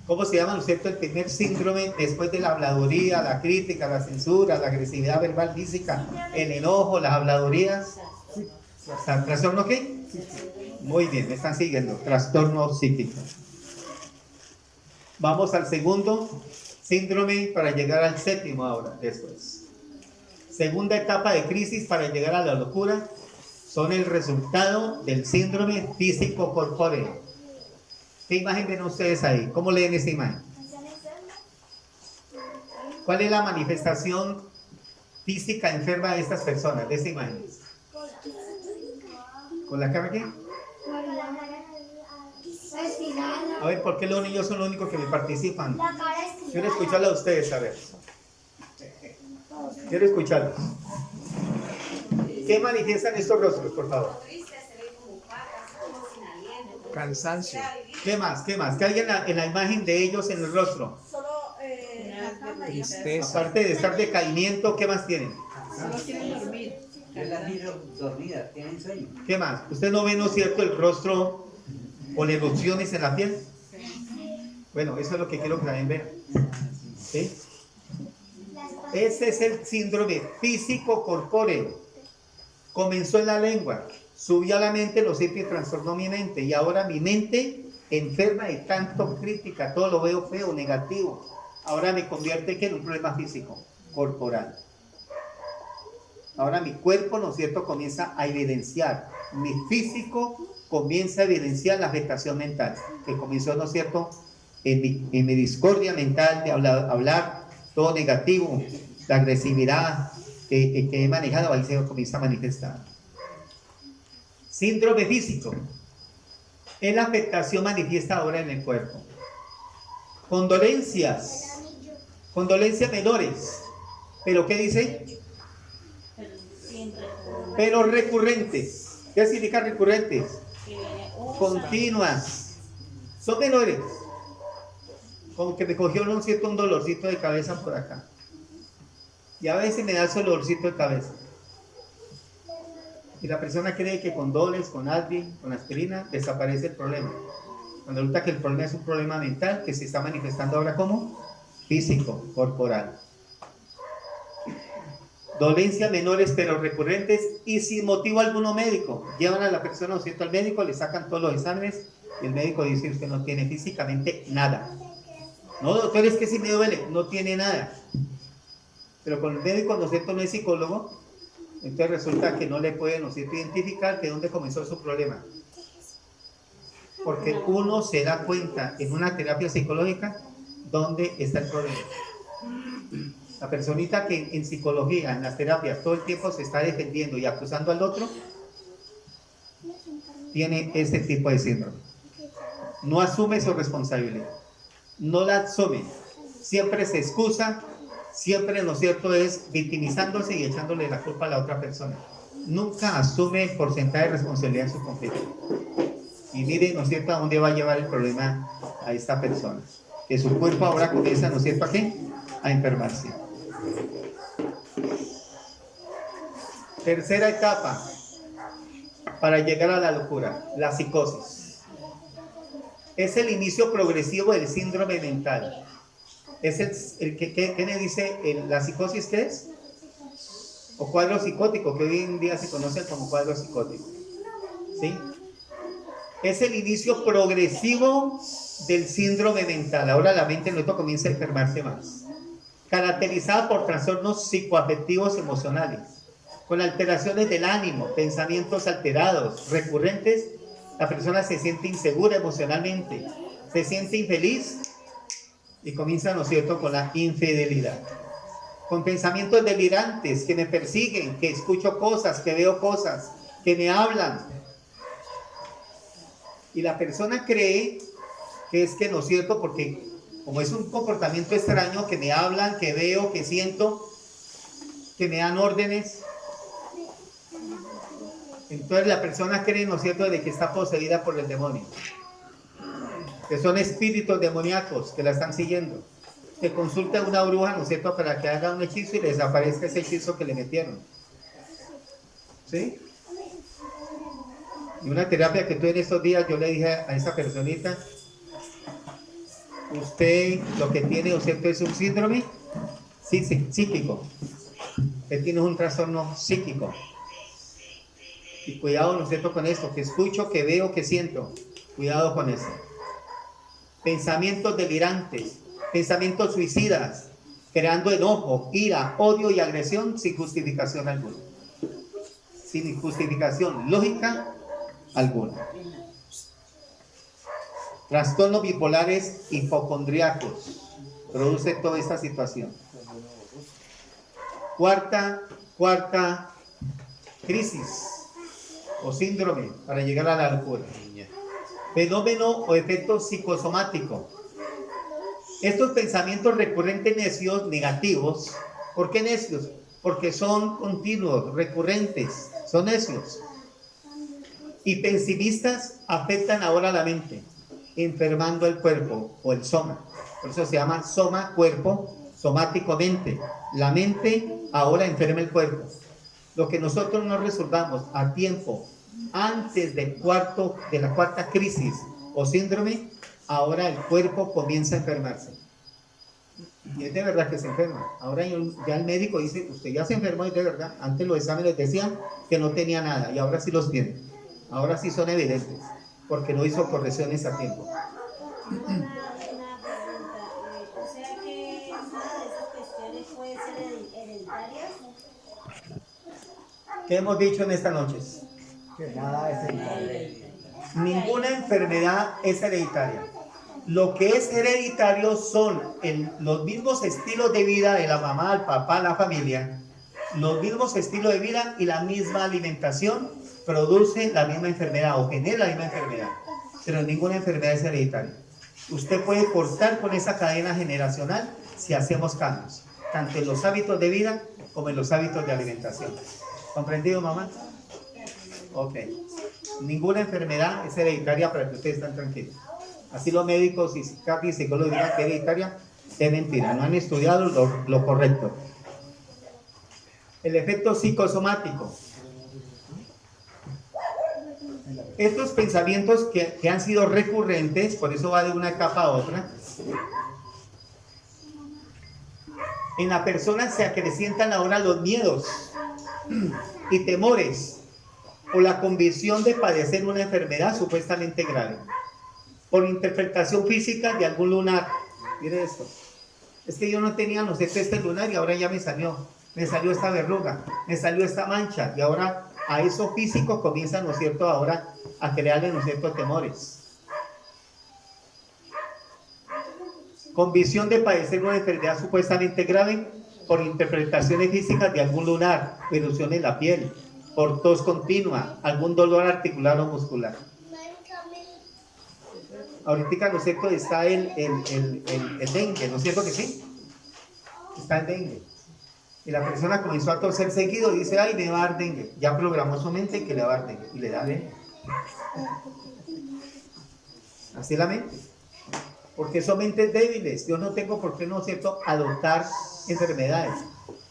¿Cómo se llama, no es cierto, el primer síndrome después de la habladuría, la crítica, la censura, la agresividad verbal física, el enojo, las habladurías? ¿Trastorno qué? Muy bien, me están siguiendo. Trastorno psíquico. Vamos al segundo síndrome para llegar al séptimo ahora, después. Segunda etapa de crisis para llegar a la locura son el resultado del síndrome físico corpóreo. ¿Qué imagen ven ustedes ahí? ¿Cómo leen esa imagen? ¿Cuál es la manifestación física enferma de estas personas, de esa imagen? ¿Con la cara qué? A ver, ¿por qué los niños son los únicos que me participan? Quiero escucharlo a ustedes, a ver. Quiero escucharlos. ¿Qué manifiestan estos rostros, por favor? Cansancio. ¿Qué más? ¿Qué más? ¿Qué hay en la imagen de ellos en el rostro? Solo la cama y Tristeza. Aparte de estar decaimiento, ¿qué más tienen? solo quieren dormir. Yo las miro dormidas, tienen sueño. ¿Qué más? ¿Usted no ve, no es cierto, el rostro o las erupciones en la piel? Bueno, eso es lo que quiero que también vean. ¿Sí? Ese es el síndrome físico corpóreo. Comenzó en la lengua, subió a la mente, lo siento, y trastornó mi mente. Y ahora mi mente enferma de tanto crítica, todo lo veo feo, negativo. Ahora me convierte en un problema físico, corporal. Ahora mi cuerpo, ¿no es cierto?, comienza a evidenciar. Mi físico comienza a evidenciar la afectación mental, que comenzó, ¿no es cierto?, en mi discordia mental de hablar todo negativo, la agresividad que he manejado, ahí se comienza a manifestar. Síndrome físico es la afectación manifiesta ahora en el cuerpo. Condolencias menores, pero ¿qué dice? Pero recurrentes. ¿Qué significa recurrentes? Continuas. Son menores. Como que me cogió un dolorcito de cabeza por acá. Y a veces me da ese dolorcito de cabeza. Y la persona cree que con Doles, con Advil, con aspirina, desaparece el problema. Cuando resulta que el problema es un problema mental que se está manifestando ahora como físico, corporal. Dolencias menores pero recurrentes y sin motivo alguno médico. Llevan a la persona, ¿no es cierto?, al médico, le sacan todos los exámenes y el médico dice: usted no tiene físicamente nada. No, doctor, es que si me duele, no tiene nada. Pero con el médico, ¿no es cierto?, no es psicólogo, entonces resulta que no le puede, ¿no es cierto?, identificar de dónde comenzó su problema. Porque uno se da cuenta en una terapia psicológica dónde está el problema. La personita que en psicología, en las terapias, todo el tiempo se está defendiendo y acusando al otro, tiene este tipo de síndrome. No asume su responsabilidad. No la asume. Siempre se excusa, siempre, ¿no es cierto?, es victimizándose y echándole la culpa a la otra persona. Nunca asume el porcentaje de responsabilidad en su conflicto. Y mire, ¿no es cierto?, a dónde va a llevar el problema a esta persona. Que su cuerpo ahora comienza, ¿no es cierto?, ¿a qué? A enfermarse. Tercera etapa para llegar a la locura, la psicosis. Es el inicio progresivo del síndrome mental. Es ¿qué me dice la psicosis? ¿Qué es? O cuadro psicótico, que hoy en día se conoce como cuadro psicótico. ¿Sí? Es el inicio progresivo del síndrome mental. Ahora la mente nuestra comienza a enfermarse más. Caracterizada por trastornos psicoafectivos emocionales, con alteraciones del ánimo, pensamientos alterados, recurrentes. La persona se siente insegura emocionalmente, se siente infeliz Y comienza, ¿no es cierto?, con la infidelidad. Con pensamientos delirantes que me persiguen, que escucho cosas, que veo cosas, que me hablan. Y la persona cree que es que, ¿no es cierto?, porque como es un comportamiento extraño, que me hablan, que veo, que siento, que me dan órdenes. Entonces la persona cree, ¿no es cierto?, de que está poseída por el demonio. Que son espíritus demoníacos que la están siguiendo. Que consulte a una bruja, ¿no es cierto?, para que haga un hechizo y le desaparezca ese hechizo que le metieron. ¿Sí? Y una terapia que tuve en estos días, yo le dije a esa personita, usted lo que tiene, ¿no es cierto?, es un síndrome psíquico. Usted tiene un trastorno psíquico. Y cuidado, ¿no es cierto?, con esto, que escucho, que veo, que siento. Cuidado con eso. Pensamientos delirantes, pensamientos suicidas, creando enojo, ira, odio y agresión sin justificación alguna. Sin justificación lógica alguna. Trastornos bipolares hipocondríacos produce toda esta situación. Cuarta crisis o síndrome para llegar a la locura. Fenómeno o efecto psicosomático. Estos pensamientos recurrentes necios, negativos. ¿Por qué necios? Porque son continuos, recurrentes, son necios. Y pesimistas afectan ahora la mente, enfermando el cuerpo o el soma. Por eso se llama soma, cuerpo, somático, mente. La mente ahora enferma el cuerpo. Lo que nosotros no resolvamos a tiempo, antes de la cuarta crisis o síndrome, ahora el cuerpo comienza a enfermarse. Y es de verdad que se enferma. Ahora ya el médico dice, usted ya se enfermó, y de verdad. Antes los exámenes decían que no tenía nada y ahora sí los tiene. Ahora sí son evidentes, porque no hizo correcciones a tiempo. Una pregunta. O sea que nada de esas cuestiones puede ser hereditarias. ¿Qué hemos dicho en esta noche? Que nada es hereditario. Ninguna enfermedad es hereditaria. Lo que es hereditario son los mismos estilos de vida de la mamá, el papá, la familia. Los mismos estilos de vida y la misma alimentación produce la misma enfermedad o genera la misma enfermedad. Pero ninguna enfermedad es hereditaria. Usted puede cortar con esa cadena generacional si hacemos cambios, tanto en los hábitos de vida como en los hábitos de alimentación. ¿Comprendido, mamá? Ok. Ninguna enfermedad es hereditaria, para que ustedes estén tranquilos. Así los médicos y psicólogos digan que es hereditaria, es mentira. No han estudiado lo correcto. El efecto psicosomático. Estos pensamientos que han sido recurrentes, por eso va de una etapa a otra, en la persona se acrecientan ahora los miedos y temores o la convicción de padecer una enfermedad supuestamente grave por interpretación física de algún lunar. Mire esto, es que yo no tenía, no sé, este lunar y ahora ya me salió esta verruga, me salió esta mancha y ahora a eso físico comienzan, ¿no es cierto?, ahora a crearle, ¿no es cierto?, temores. Convicción de padecer una enfermedad supuestamente grave por interpretaciones físicas de algún lunar, erupción en la piel, por tos continua, algún dolor articular o muscular. Ahorita, ¿no es cierto?, está el dengue, ¿no es cierto que sí? Está el dengue. Y la persona comenzó a toser seguido y dice, ay, me va a dar dengue. Ya programó su mente que le va a dar dengue y le da dengue. Así es la mente. Porque son mentes débiles. Yo no tengo por qué, ¿no es cierto?, adoptar enfermedades.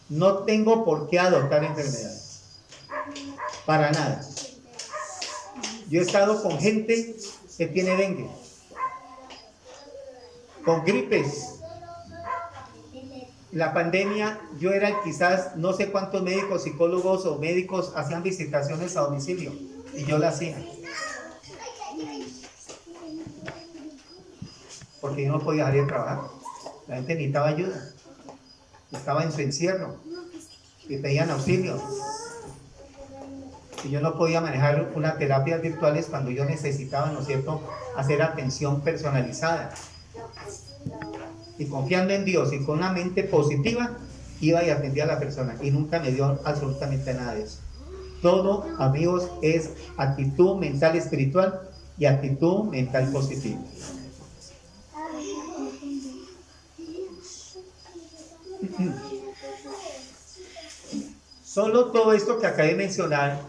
No tengo por qué adoptar enfermedades. Para nada. Yo he estado con gente que tiene dengue, con gripes. La pandemia, yo era quizás, no sé cuántos médicos, psicólogos o médicos hacían visitaciones a domicilio y yo la hacía. Porque yo no podía salir a trabajar. La gente necesitaba ayuda. Estaba en su encierro y pedían auxilio. Y yo no podía manejar unas terapias virtuales cuando yo necesitaba, ¿no es cierto?, hacer atención personalizada. y confiando en Dios y con una mente positiva, iba y atendía a la persona y nunca me dio absolutamente nada de eso. Todo, amigos, es actitud mental espiritual y actitud mental positiva. Solo todo esto que acabé de mencionar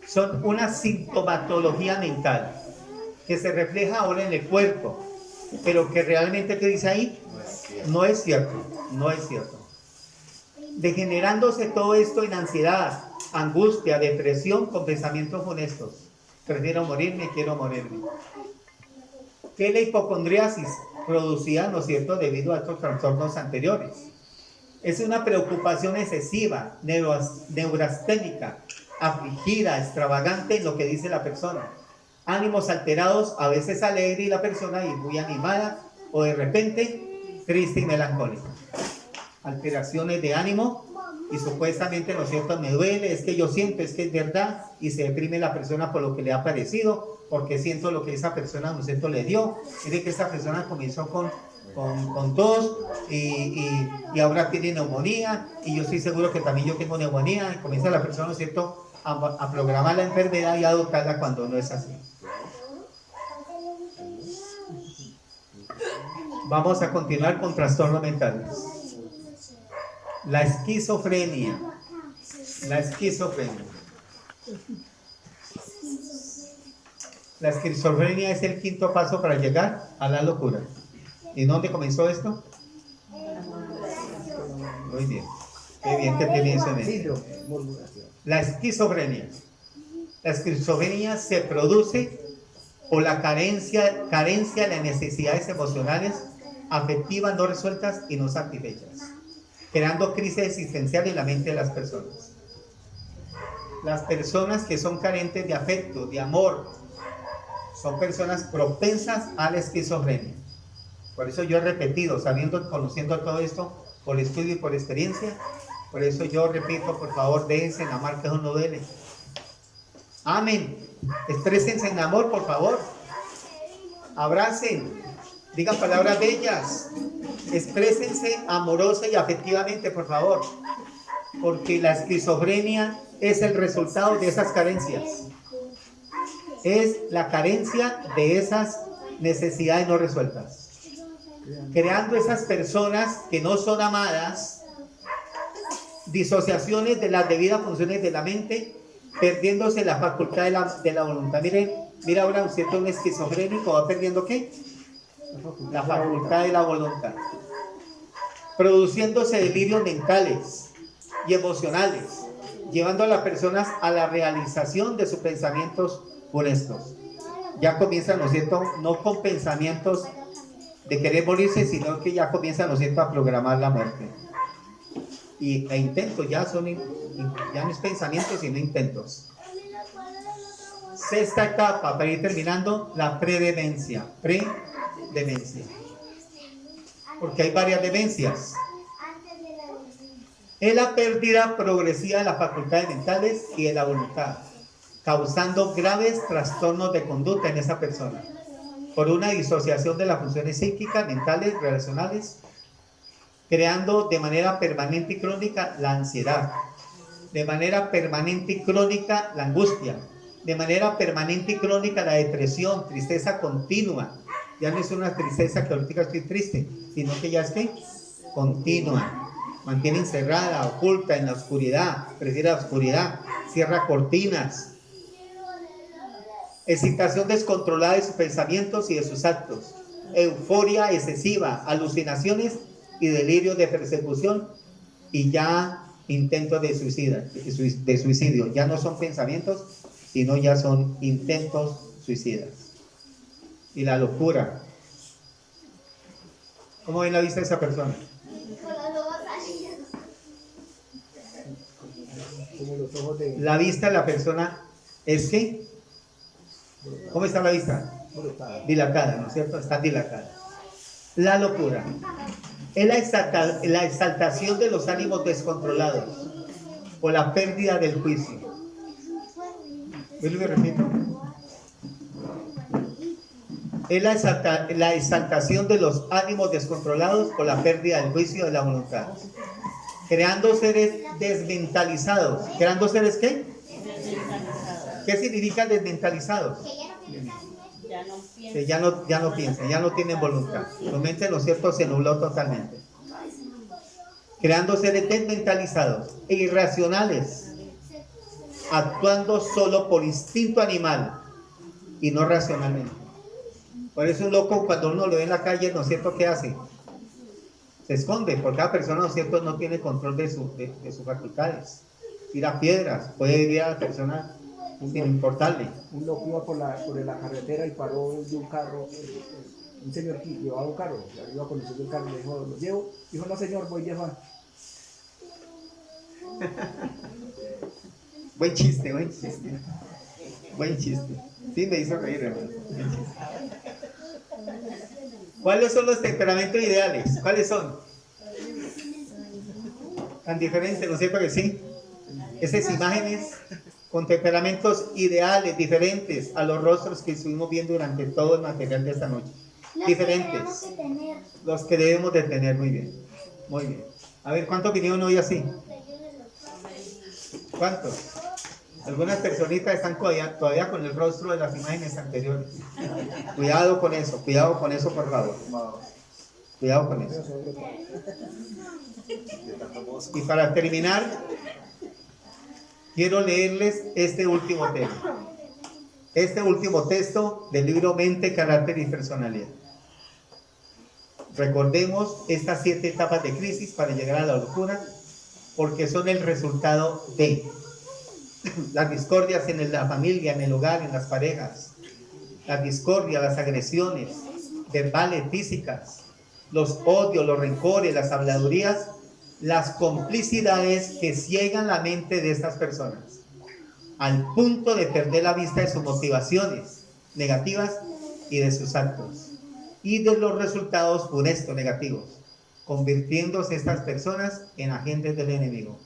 son una sintomatología mental que se refleja ahora en el cuerpo, pero que realmente, ¿qué dice ahí? No es cierto, no es cierto. Degenerándose todo esto en ansiedad, angustia, depresión con pensamientos funestos. Prefiero morirme, quiero morirme. ¿Qué es la hipocondriasis? Producida, ¿no es cierto?, debido a estos trastornos anteriores. Es una preocupación excesiva, neurasténica, afligida, extravagante en lo que dice la persona. Ánimos alterados, a veces alegre y la persona y muy animada, o de repente triste y melancólica. Alteraciones de ánimo y supuestamente, ¿no es cierto?, me duele, es que yo siento, es que es verdad, y se deprime la persona por lo que le ha parecido, porque siento lo que esa persona, ¿no es cierto?, le dio. Es de que esa persona comenzó con tos y ahora tiene neumonía, y yo estoy seguro que también yo tengo neumonía, y comienza la persona, ¿no es cierto?, a programar la enfermedad y a adoptarla cuando no es así. Vamos a continuar con trastornos mentales. La esquizofrenia. La esquizofrenia. La esquizofrenia es el quinto paso para llegar a la locura. ¿Y dónde comenzó esto? Muy bien. Qué bien que tiene eso en mente. La esquizofrenia. La esquizofrenia se produce por la carencia de necesidades emocionales, afectivas no resueltas y no satisfechas, creando crisis existenciales en la mente de las personas. Las personas que son carentes de afecto, de amor, son personas propensas a la esquizofrenia. Por eso yo he repetido, conociendo todo esto por estudio y por experiencia, por eso yo repito, por favor, déjense en amar, que eso no duele. Amén. Exprésense en amor, por favor. Abracen, digan palabras bellas, exprésense amorosa y afectivamente, por favor, porque la esquizofrenia es el resultado de esas carencias. Es la carencia de esas necesidades no resueltas, creando esas personas que no son amadas, disociaciones de las debidas funciones de la mente, perdiéndose la facultad de la voluntad. Mira ahora un esquizofrénico va perdiendo ¿qué? La facultad de la voluntad, produciéndose delirios mentales y emocionales, llevando a las personas a la realización de sus pensamientos funestos. Ya comienzan, ¿no es cierto?, no con pensamientos de querer morirse, sino que ya comienzan, ¿no es cierto?, a programar la muerte. E intentos, ya no es pensamientos, sino intentos. Sexta etapa, para ir terminando, la predemencia. Predemencia. Porque hay varias demencias. Es la pérdida progresiva de las facultades mentales y de la voluntad, causando graves trastornos de conducta en esa persona, por una disociación de las funciones psíquicas, mentales, relacionales, creando de manera permanente y crónica la ansiedad, de manera permanente y crónica la angustia, de manera permanente y crónica la depresión, tristeza continua. Ya no es una tristeza que ahorita estoy triste, sino que ya es que continua. Mantiene encerrada, oculta en la oscuridad, prefiere la oscuridad, cierra cortinas. Excitación descontrolada de sus pensamientos y de sus actos. Euforia excesiva, alucinaciones y delirios de persecución, y ya intentos de suicidio. Ya no son pensamientos, sino ya son intentos suicidas. Y la locura. ¿Cómo ven la vista de esa persona? La vista de la persona es que, ¿cómo está la vista? Dilatada, ¿no es cierto? Está dilatada. La locura es la exaltación de los ánimos descontrolados por la pérdida del juicio. ¿Ves lo que repito? es la exaltación de los ánimos descontrolados por la pérdida del juicio de la voluntad. Creando seres desmentalizados. ¿Creando seres qué? ¿Qué significa desmentalizados? Ya no pienso. Que ya no piensan, ya no tienen voluntad. Su mente, ¿no es cierto?, se nubló totalmente. Creando seres desmentalizados e irracionales, actuando solo por instinto animal y no racionalmente. Por eso un loco, cuando uno lo ve en la calle, ¿no es cierto?, ¿qué hace? Se esconde, porque cada persona, ¿no es cierto?, no tiene control de sus facultades. Tira piedras, puede herir a la persona sin importarle. Un loco iba por la carretera y paró de un carro, un señor que llevaba un carro, iba conduciendo el carro y le dijo, ¿lo llevo? Dijo, no señor, voy de afán. Buen chiste, buen chiste. Buen chiste. Sí, me hizo reír, hermano. Buen chiste. ¿Cuáles son los temperamentos ideales? ¿Cuáles son? Tan diferentes, ¿no es cierto que sí? Esas imágenes con temperamentos ideales, diferentes a los rostros que estuvimos viendo durante todo el material de esta noche. Diferentes. Los que debemos de tener, muy bien. Muy bien. A ver, ¿cuántos vinieron hoy así? ¿Cuántos? Algunas personitas están todavía con el rostro de las imágenes anteriores. Cuidado con eso, por favor. Cuidado con eso. Y para terminar, quiero leerles este último tema. Este último texto del libro Mente, Carácter y Personalidad. Recordemos estas 7 etapas de crisis para llegar a la locura, porque son el resultado de las discordias en la familia, en el hogar, en las parejas, las discordias, las agresiones verbales, físicas, los odios, los rencores, las habladurías, las complicidades que ciegan la mente de estas personas al punto de perder la vista de sus motivaciones negativas y de sus actos y de los resultados funestos negativos, convirtiéndose estas personas en agentes del enemigo.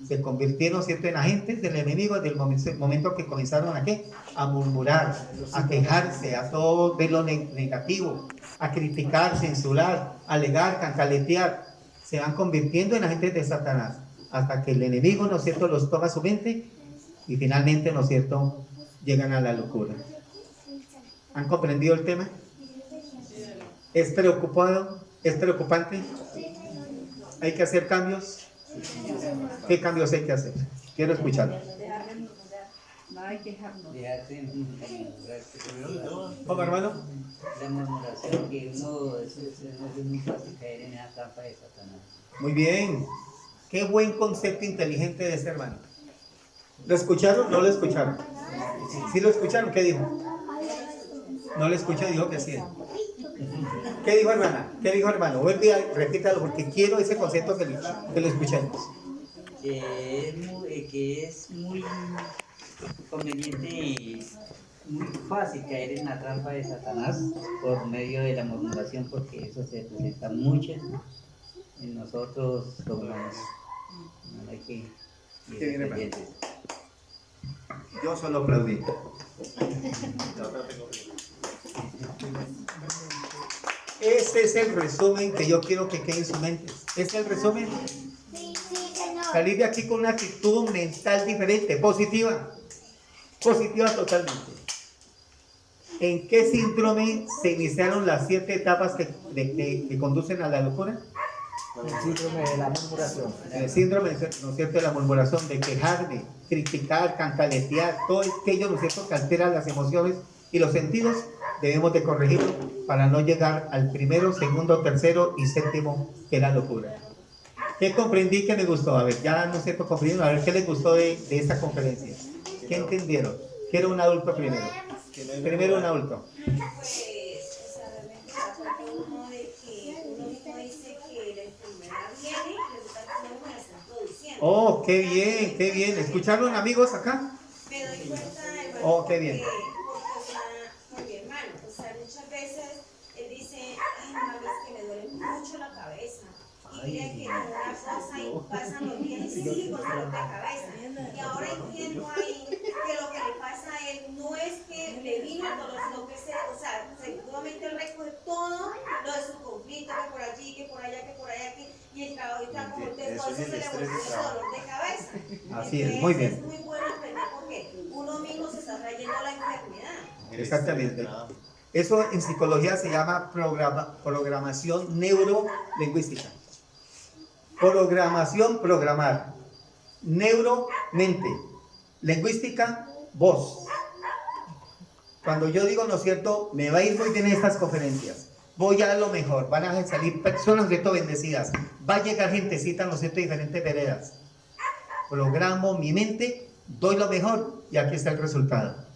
Se convirtieron, ¿cierto?, en agentes del enemigo desde el momento que comenzaron ¿a qué? A murmurar, a quejarse, a todo de lo negativo, a criticar, censurar, alegar, cantaletear. Se van convirtiendo en agentes de Satanás hasta que el enemigo, ¿no es cierto?, los toma su mente y finalmente, ¿no es cierto?, llegan a la locura. ¿Han comprendido el tema? ¿Es preocupado? ¿Es preocupante? ¿Hay que hacer cambios? ¿Qué cambios hay que hacer? Quiero escucharlo. No hay que dejarnos. Dejarse murmurar. ¿Cómo, hermano? La murmuración, que uno es muy fácil caer en esa trampa de Satanás. Muy bien. Qué buen concepto inteligente de ese hermano. ¿Lo escucharon? ¿No lo escucharon? ¿Sí lo escucharon? ¿Qué dijo? No lo escuché, dijo que sí. ¿Qué dijo, hermana? ¿Qué dijo, hermano? Vuelve y repítalo porque quiero ese concepto que lo escuchemos. Que es muy conveniente y muy fácil caer en la trampa de Satanás por medio de la murmuración, porque eso se presenta mucho en nosotros los humanos. No hay que Qué bien, hermano. pendientes. Yo solo aplaudí. Ese es el resumen que yo quiero que quede en su mente. Ese es el resumen. Sí, señor. Salir de aquí con una actitud mental diferente, positiva. Positiva totalmente. ¿En qué síndrome se iniciaron las 7 etapas que conducen a la locura? El síndrome de la murmuración. El síndrome, ¿no es cierto?, de la murmuración, de quejarme, criticar, cantaletear, todo aquello, ¿no es cierto?, que altera las emociones y los sentidos, debemos de corregirlo para no llegar al primero, segundo, tercero y séptimo, que es la locura. ¿Qué comprendí que me gustó? A ver, ya no sé, comprendieron, a ver, ¿qué les gustó de esta conferencia? ¿Qué entendieron? Quiero un adulto primero. Primero un adulto. Pues, o sea, realmente se trata uno de que uno mismo dice que la enfermedad viene y resulta que uno la está produciendo. Oh, qué bien, qué bien. ¿Escucharon, amigos, acá? Me doy cuenta, hermano, Oh, qué bien. porque, o sea, con mi hermano, o sea, muchas veces él dice, ay, mami, es que me duele mucho la cabeza. Y mira que con una cosa y pasan los días y sigue con dolor de cabeza. Y ahora entiendo ahí que lo que le pasa a él no es que le vino el dolor, sino que ese o sea, seguramente él recoge todo lo de su conflicto, que por allí, que por allá, que por allá, y el trabajo está como usted, todo eso se le vuelve un dolor de cabeza. Así es, muy bien. Es muy bueno aprender porque uno mismo se está trayendo la enfermedad. Exactamente. Eso en psicología se llama programación neurolingüística. Programación, programar. Neuro, mente. Lingüística, voz. Cuando yo digo, ¿no es cierto?, me va a ir muy bien en estas conferencias, voy a dar lo mejor, van a salir personas, ¿no es cierto?, bendecidas, va a llegar gentecita, ¿no es cierto?, de diferentes veredas. Programo mi mente, doy lo mejor y aquí está el resultado.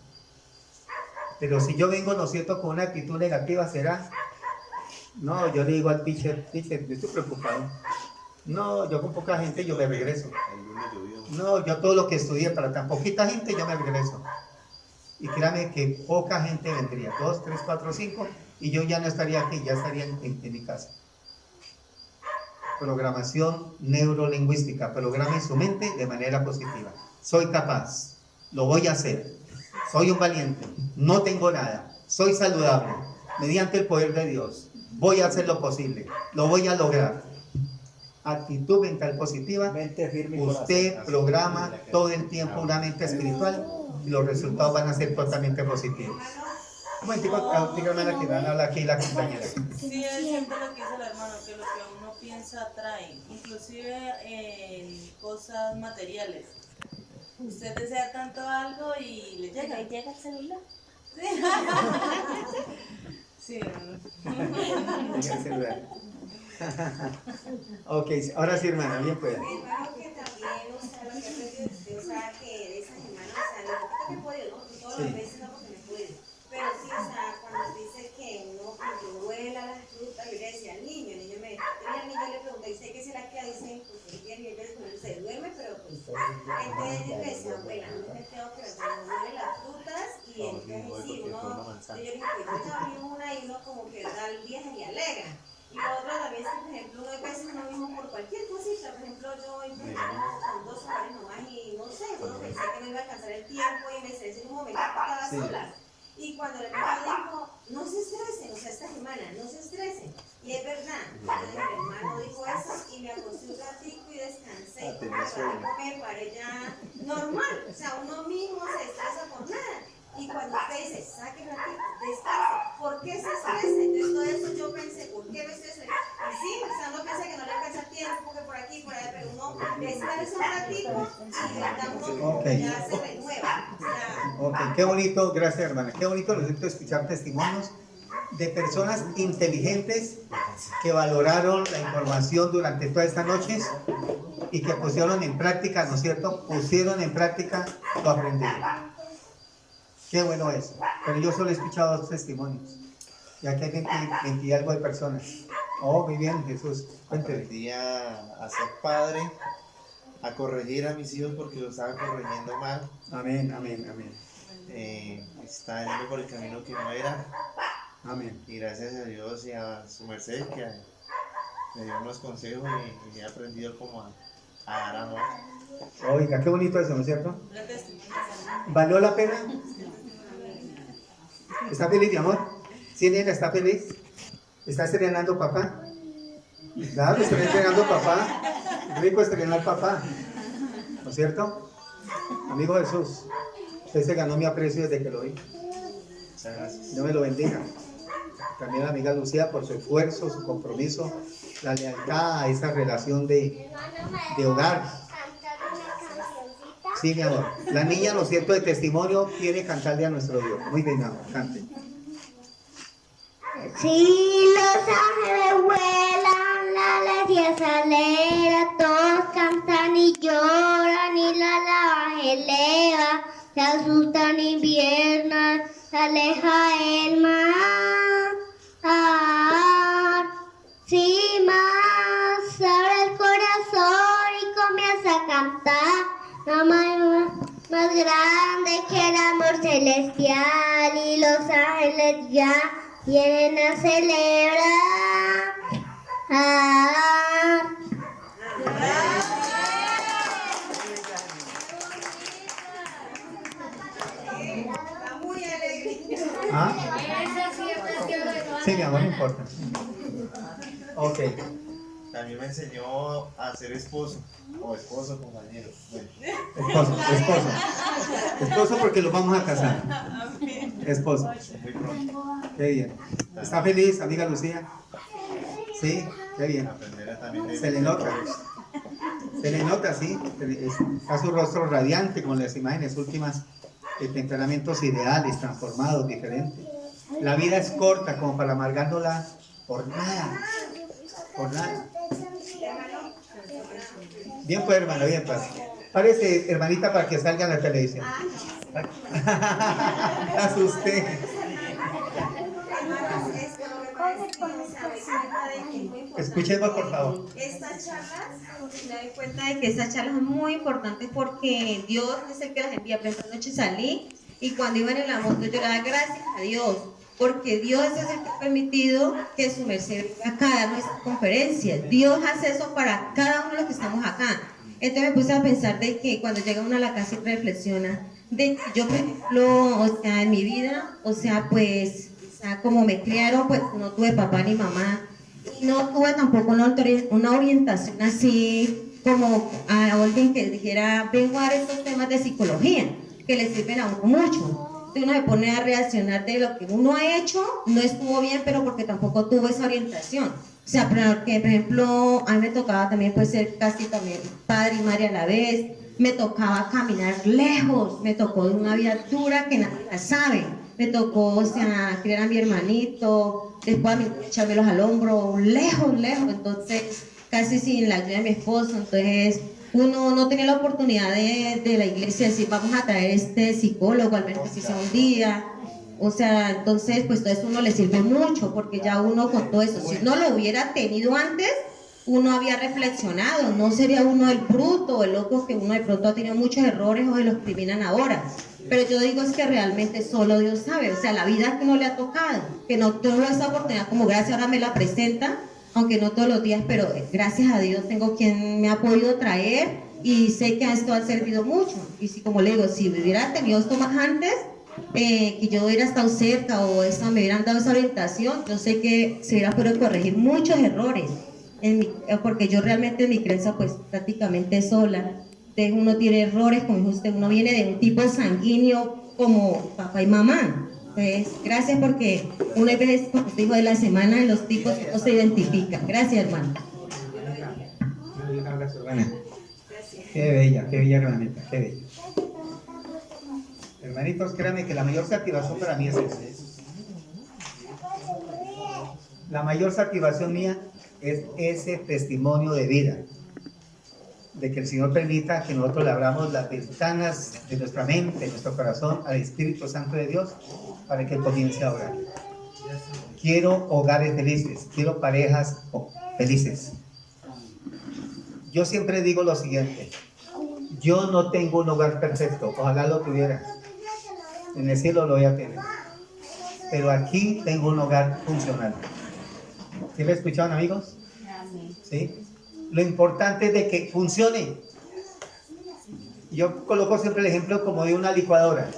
Pero si yo vengo, ¿no es cierto?, con una actitud negativa, ¿será? No, yo le digo al teacher, yo estoy preocupado. No, yo con poca gente yo me regreso. No, yo todo lo que estudié para tan poquita gente yo me regreso. Y créame que poca gente vendría, 2, 3, 4, 5, y yo ya no estaría aquí, ya estaría en mi casa. Programación neurolingüística, programe su mente de manera positiva. Soy capaz, lo voy a hacer, soy un valiente, no tengo nada, soy saludable, mediante el poder de Dios, voy a hacer lo posible, lo voy a lograr. Actitud mental positiva, Mente firme y usted corazón. programa todo el tiempo una mente espiritual y los resultados van a ser totalmente positivos. Un momentico, dígame la que van a hablar aquí la compañera. Sí, es cierto lo que dice el hermano, que lo que uno piensa atrae, inclusive en cosas materiales. Usted desea tanto algo y le llega. ¿Le llega el celular? Sí. Venga, el celular. Ok, ahora sí, hermana, bien puede. Hermano, que también, o sea, lo que he aprendido de usted, o sea, que de esa semana, o sea, lo poquito que he podido, ¿no? Todas las veces no porque me puedo. Pero sí, o sea, cuando dice que uno cuando duela las frutas, yo le decía al niño, el niño le pregunta, ¿y usted qué será que dice? Pues él viene y él se duerme, pero pues, entonces yo le decía, abuela, no me tengo que ver, me duelen las frutas, y entonces sí, uno, yo le digo, pues yo también una y uno como que da el día y alegra. Y lo otro también es que, por ejemplo, uno a veces uno mismo por cualquier cosita, por ejemplo, yo hoy me con 2 horas nomás y no sé, uno pensé que no iba a alcanzar el tiempo y me estresé en un momento que estaba sola. Y cuando el hermano dijo, no se estresen, o sea, esta semana, no se estresen. Y es verdad, entonces el hermano dijo eso y me acosté un ratico y descansé. Y como ratico me paré ya normal, o sea, uno mismo se estresa por nada. Y cuando usted dice, saque ratito, descanse, ¿por qué se estresa? Entonces todo eso yo pensé, ¿por qué me estresa? Y sí, o sea, uno piensa que no le alcanza tiempo, porque por aquí, por allá, pero uno descansa un ratito y ya uno ya se renueva. Ok, qué bonito, gracias hermana, qué bonito necesito escuchar testimonios de personas inteligentes que valoraron la información durante todas estas noches y que pusieron en práctica, ¿no es cierto? Pusieron en práctica lo aprendido. Qué bueno eso. Pero yo solo he escuchado 2 testimonios. Ya que hay 20 y algo de personas. Oh, muy bien, Jesús. Cuénteme. Aprendí a ser padre, a corregir a mis hijos porque los estaba corrigiendo mal. Amén, amén, amén. Estaba yendo por el camino que no era. Amén. Y gracias a Dios y a su merced que me dio unos consejos y he aprendido como a dar amor. Oiga, qué bonito eso, ¿no es cierto? La testimonio. ¿Valió la pena? ¿Está feliz, mi amor? ¿Sí, nena, está feliz? ¿Está estrenando papá? Claro, está estrenando papá. Rico estrenar papá. ¿No es cierto? Amigo Jesús, usted se ganó mi aprecio desde que lo vi. Muchas gracias. Dios me lo bendiga. También a la amiga Lucía por su esfuerzo, su compromiso, la lealtad a esa relación de hogar. Cantar una cancioncita. Sí, mi amor. La niña, lo cierto, de testimonio, quiere cantarle a nuestro Dios. Muy bien, mi amor, cante. Si los ángeles vuelan, la alegría se alegra, todos cantan y lloran y la alabanza eleva, se asustan y inviernan, se aleja el mar. Si más abre el corazón y comienza a cantar, no más grande que el amor celestial y los ángeles ya vienen a celebrar. Está muy alegre. ¿Ah? Sí, mi amor, no importa. Ok. También me enseñó a ser esposo o esposo compañero. Bueno, Esposo porque los vamos a casar. Esposo. muy pronto. Qué bien. ¿Está feliz, amiga Lucía? Sí, qué bien. Aprender a también Se le nota. Se le nota, sí. Está su rostro radiante con las imágenes últimas de temperamentos ideales, transformados, diferentes. La vida es corta como para amargándola por nada. Por nada. Bien pues, hermano, bien pues. Parece, hermanita, para que salga en la televisión. Asusté. Hermanos, es que lo que pasa es que me doy cuenta de que es muy importante. Escuchemos, por favor. Estas charlas, me doy cuenta de que estas charlas son muy importantes porque Dios es el que las envía. Por ejemplo, anoche salí y cuando iba en la moto yo le daba gracias a Dios, porque Dios es el que ha permitido que su merced venga acá a dar nuestras conferencias. Dios hace eso para cada uno de los que estamos acá. Entonces me puse a pensar de que cuando llega uno a la casa y reflexiona, de que yo, por ejemplo, o sea, en mi vida, o sea, pues, o sea, como me criaron, pues no tuve papá ni mamá, y no tuve tampoco una orientación así como a alguien que dijera, vengo a dar estos temas de psicología, que le sirven a uno mucho. Entonces uno se pone a reaccionar de lo que uno ha hecho, no estuvo bien, pero porque tampoco tuvo esa orientación. O sea, porque, por ejemplo, a mí me tocaba también pues ser casi también padre y madre a la vez, me tocaba caminar lejos, me tocó de una vida dura que nadie la sabe, me tocó, o sea, criar a mi hermanito, después a mí echármelos al hombro, lejos, entonces casi sin la ayuda de mi esposo, entonces uno no tenía la oportunidad de la iglesia decir, vamos a traer este psicólogo, al menos que sea un día. O sea, entonces, pues todo eso uno le sirve mucho, porque ya uno con todo eso, si no lo hubiera tenido antes, uno había reflexionado, no sería uno el bruto o el loco que uno de pronto ha tenido muchos errores o se los criminan ahora. Pero yo digo es que realmente solo Dios sabe, o sea, la vida que uno le ha tocado, que no tuvo esa oportunidad, como gracias ahora me la presenta, aunque no todos los días, pero gracias a Dios tengo quien me ha podido traer y sé que esto ha servido mucho. Y si, como le digo, si hubiera tenido esto más antes, que yo hubiera estado cerca o me hubieran dado esa orientación, yo sé que se hubiera podido corregir muchos errores, porque yo realmente en mi creencia pues prácticamente sola. Entonces uno tiene errores, como dijo usted, uno viene de un tipo sanguíneo como papá y mamá. Entonces, gracias porque una vez, como usted dijo, de la semana de los tipos no se identifica. Gracias, hermano. Qué bella hermanita, qué bella. Hermanitos, créanme que la mayor satisfacción para mí es eso. La mayor satisfacción mía es ese testimonio de vida, de que el Señor permita que nosotros le abramos las ventanas de nuestra mente, de nuestro corazón al Espíritu Santo de Dios para que comience a orar. Quiero hogares felices, quiero parejas felices. Yo siempre digo lo siguiente: yo no tengo un hogar perfecto, ojalá lo tuviera. En el cielo lo voy a tener. Pero aquí tengo un hogar funcional. ¿Sí me escucharon, amigos? ¿Sí? Lo importante es de que funcione. Yo coloco siempre el ejemplo como de una licuadora.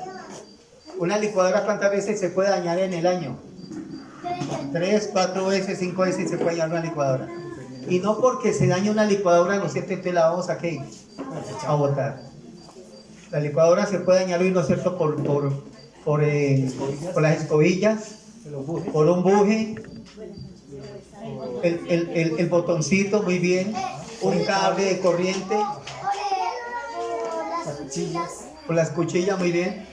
Una licuadora, ¿cuántas veces se puede dañar en el año? 3, 4 veces, 5 veces se puede dañar una licuadora. Y no porque se dañe una licuadora, ¿no es cierto?, entonces la vamos a botar. La licuadora se puede dañar hoy, ¿no es cierto?, por las escobillas, por un buje, el botoncito, muy bien, un cable de corriente, por las cuchillas, muy bien.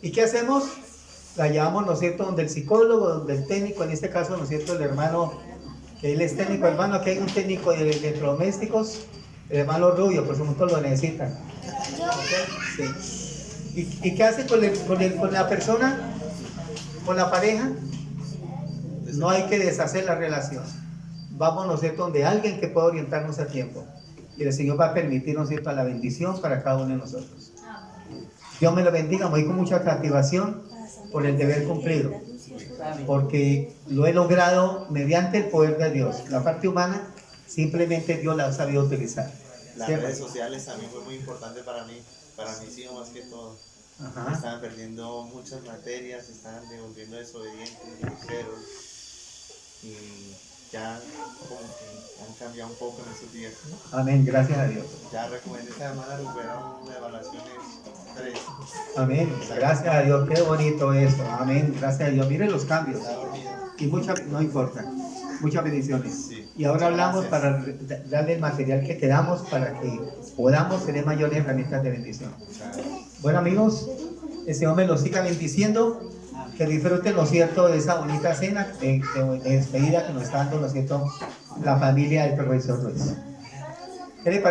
¿Y qué hacemos? La llevamos, ¿no es cierto?, donde el psicólogo, donde el técnico, en este caso, ¿no es cierto?, el hermano, que él es técnico, hermano, aquí hay un técnico de electrodomésticos, el hermano Rubio, por supuesto lo necesitan. Sí. ¿Y qué hace con la persona, con la pareja? No hay que deshacer la relación. Vamos, ¿no es cierto?, donde alguien que pueda orientarnos a tiempo. Y el Señor va a permitir, ¿no es cierto?, la bendición para cada uno de nosotros. Dios me lo bendiga, me voy con mucha satisfacción por el deber cumplido, porque lo he logrado mediante el poder de Dios. La parte humana, simplemente Dios la ha sabido utilizar. Las redes sociales también fue muy importante para mí, para mis hijos más que todo. Ajá. estaban perdiendo muchas materias, se estaban devolviendo desobedientes, groseros, y ya como que han cambiado un poco en estos días. Amén, gracias a Dios. Ya recomendé esta semana recuperaron evaluaciones 3. Amén, gracias a Dios, qué bonito eso. Amén, gracias a Dios. Miren los cambios. Está dormido. Y muchas, no importa, muchas bendiciones. Sí. Y ahora hablamos Gracias. para darle el material que te damos para que podamos tener mayores herramientas de bendición. Bueno amigos, el Señor me los siga bendiciendo, que disfruten, ¿no es cierto?, de esa bonita cena de despedida que nos está dando, ¿no es cierto?, la familia del profesor Ruiz. ¿Qué le parece?